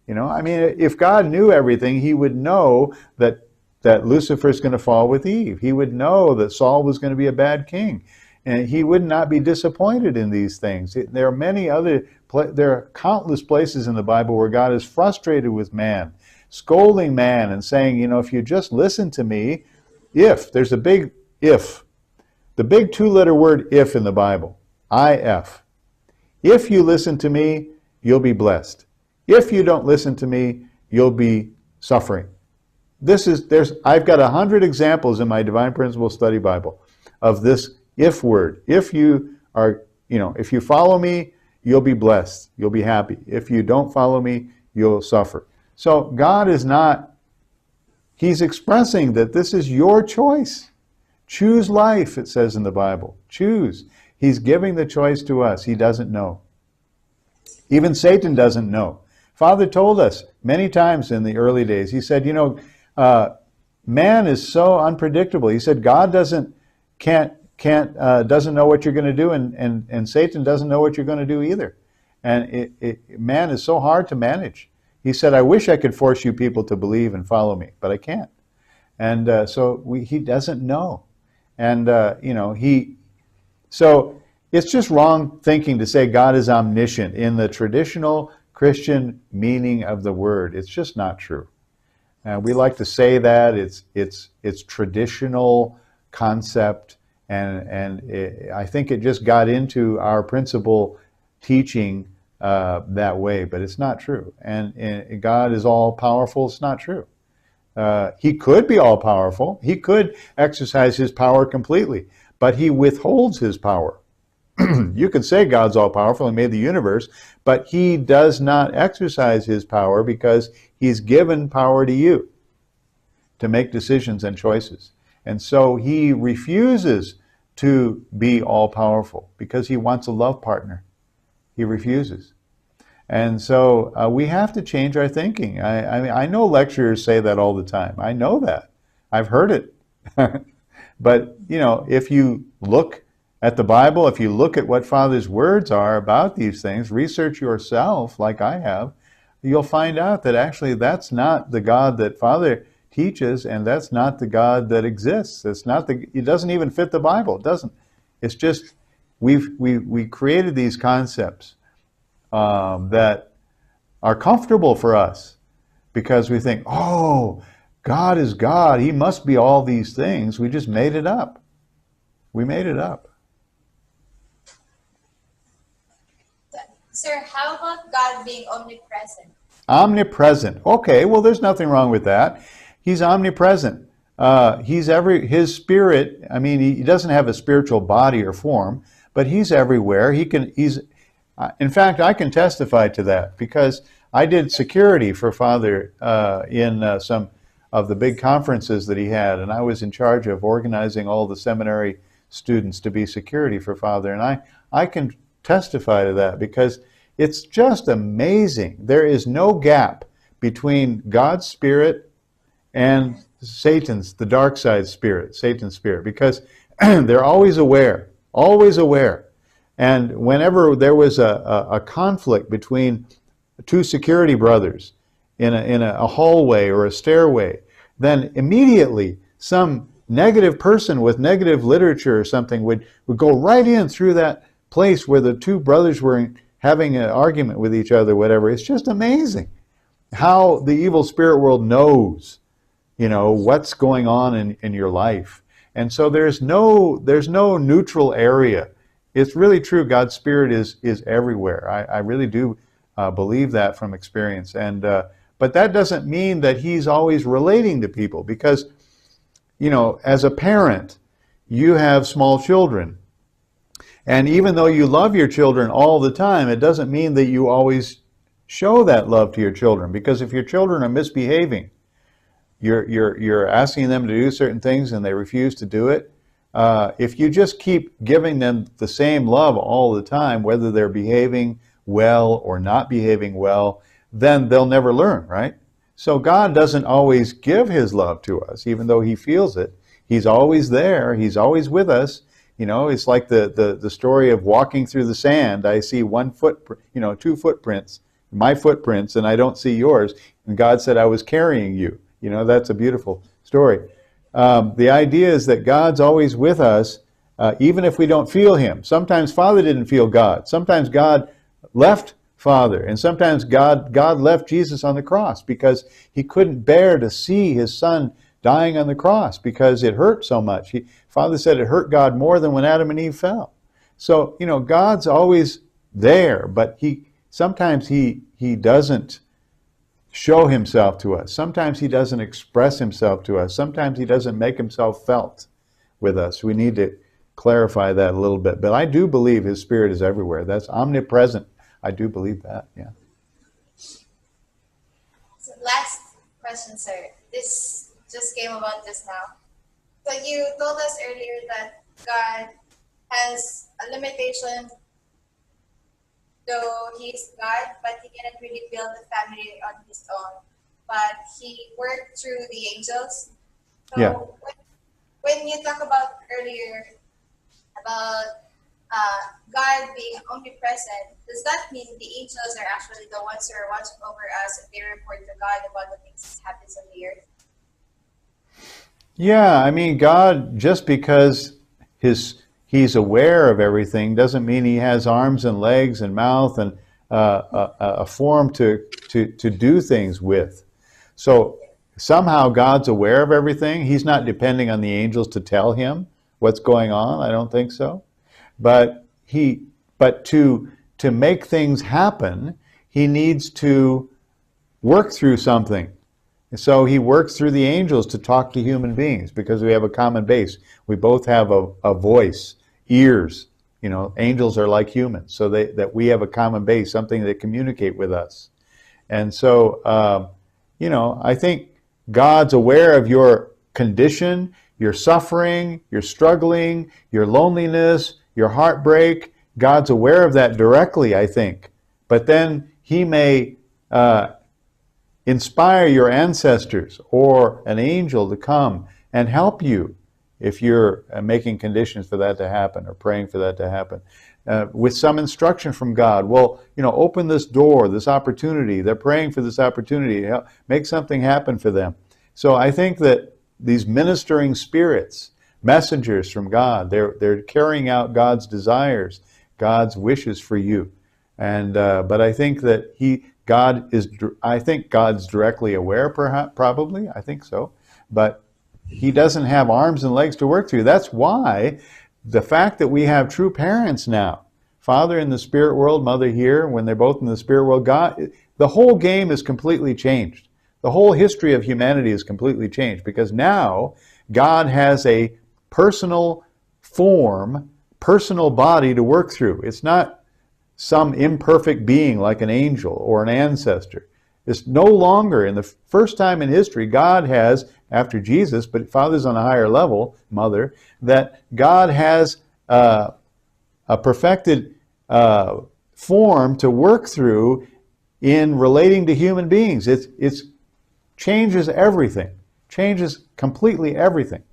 You know, I mean, if God knew everything, he would know that Lucifer's going to fall with Eve. He would know that Saul was going to be a bad king. And he would not be disappointed in these things. There are countless places in the Bible where God is frustrated with man, scolding man and saying, you know, if you just listen to me, there's a big if. The big two-letter word if in the Bible, I-F. If you listen to me, you'll be blessed. If you don't listen to me, you'll be suffering. I've got 100 examples in my Divine Principle Study Bible of this if word. If you follow me, you'll be blessed. You'll be happy. If you don't follow me, you'll suffer. So God is not, he's expressing that this is your choice. Choose life, it says in the Bible. Choose. He's giving the choice to us. He doesn't know. Even Satan doesn't know. Father told us many times in the early days, he said, you know, man is so unpredictable. He said, God doesn't know what you're going to do, and Satan doesn't know what you're going to do either. And man is so hard to manage. He said, I wish I could force you people to believe and follow me, but I can't. And he doesn't know. And, So it's just wrong thinking to say God is omniscient in the traditional Christian meaning of the word. It's just not true. We like to say that it's traditional concept, and I think it just got into our principal teaching that way, but it's not true. And God is all powerful. It's not true. He could be all powerful. He could exercise his power completely, but he withholds his power. You can say God's all powerful and made the universe, but he does not exercise his power because he's given power to you to make decisions and choices. And so he refuses to be all powerful because he wants a love partner. He refuses. And so we have to change our thinking. I mean, I know lecturers say that all the time. I know that. I've heard it. But, if you look at the Bible, if you look at what Father's words are about these things, research yourself like I have, you'll find out that actually that's not the God that Father teaches, and that's not the God that exists. It doesn't even fit the Bible. It doesn't. It's just we created these concepts that are comfortable for us because we think, oh, God is God. He must be all these things. We just made it up. We made it up. Sir, how about God being omnipresent? Omnipresent. Okay, well, there's nothing wrong with that. He's omnipresent. His spirit, I mean, he doesn't have a spiritual body or form, but he's everywhere. In fact, I can testify to that because I did security for Father in some of the big conferences that he had, and I was in charge of organizing all the seminary students to be security for Father, and I can testify to that because it's just amazing. There is no gap between God's Spirit and the dark side spirit, Satan's spirit, because they're always aware, always aware. And whenever there was a conflict between two security brothers in a hallway or a stairway, then immediately some negative person with negative literature or something would go right in through that place where the two brothers were having an argument with each other, whatever. It's just amazing how the evil spirit world knows, what's going on in your life. And so there's no neutral area. It's really true. God's Spirit is everywhere. I really do believe that from experience. But that doesn't mean that he's always relating to people because, as a parent, you have small children. And even though you love your children all the time, it doesn't mean that you always show that love to your children. Because if your children are misbehaving, you're asking them to do certain things and they refuse to do it. If you just keep giving them the same love all the time, whether they're behaving well or not behaving well, then they'll never learn, right? So God doesn't always give his love to us, even though he feels it. He's always there. He's always with us. It's like the story of walking through the sand. I see two footprints, my footprints, and I don't see yours. And God said, I was carrying you. That's a beautiful story. The idea is that God's always with us, even if we don't feel him. Sometimes Father didn't feel God. Sometimes God left Father. And sometimes God left Jesus on the cross because he couldn't bear to see his son dying on the cross because it hurt so much. Father said it hurt God more than when Adam and Eve fell. So, God's always there, but sometimes he doesn't show himself to us. Sometimes he doesn't express himself to us. Sometimes he doesn't make himself felt with us. We need to clarify that a little bit. But I do believe his Spirit is everywhere. That's omnipresent. I do believe that, yeah. So last question, sir. This just came about just now. So you told us earlier that God has a limitation, though he's God, but he cannot really build a family on his own. But he worked through the angels. So Yeah. when you talk about earlier about God being omnipresent, does that mean the angels are actually the ones who are watching over us and they report to God about the things that happens on the earth? Yeah, I mean, God, just because he's aware of everything doesn't mean he has arms and legs and mouth and a form to do things with. So somehow God's aware of everything. He's not depending on the angels to tell him what's going on. I don't think so. But to make things happen, he needs to work through something. And so he works through the angels to talk to human beings because we have a common base. We both have a voice, ears. You know, angels are like humans, so that we have a common base, something that communicate with us. And so, you know, I think God's aware of your condition, your suffering, your struggling, your loneliness, your heartbreak. God's aware of that directly, I think. But then he may inspire your ancestors or an angel to come and help you if you're making conditions for that to happen or praying for that to happen. With some instruction from God. Well, you know, open this door, this opportunity. They're praying for this opportunity. Make something happen for them. So I think that these ministering spirits, messengers from God, they're carrying out God's desires, God's wishes for you. And but I think that I think God's directly aware, perhaps, probably. I think so. But he doesn't have arms and legs to work through. That's why the fact that we have true parents now, father in the spirit world, mother here, when they're both in the spirit world, God, the whole game is completely changed. The whole history of humanity is completely changed because now God has a personal form, personal body to work through. It's not some imperfect being like an angel or an ancestor. It's no longer, in the first time in history, God has, after Jesus, but Father's on a higher level, Mother, that God has a perfected form to work through in relating to human beings. It changes everything, changes completely everything.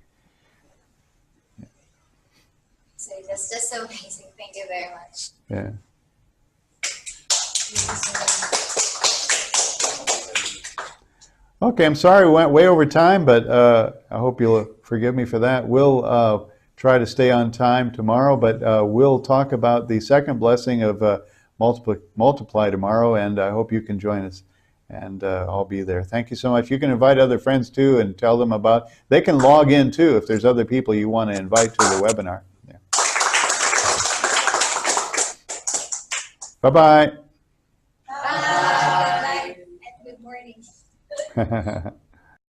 So that's just amazing. Thank you very much. Yeah. Okay, I'm sorry we went way over time, but I hope you'll forgive me for that. We'll try to stay on time tomorrow, but we'll talk about the second blessing of multiply tomorrow, and I hope you can join us, and I'll be there. Thank you so much. You can invite other friends too and tell them about, they can log in too if there's other people you want to invite to the webinar. Yeah. Bye-bye. Bye. And good morning.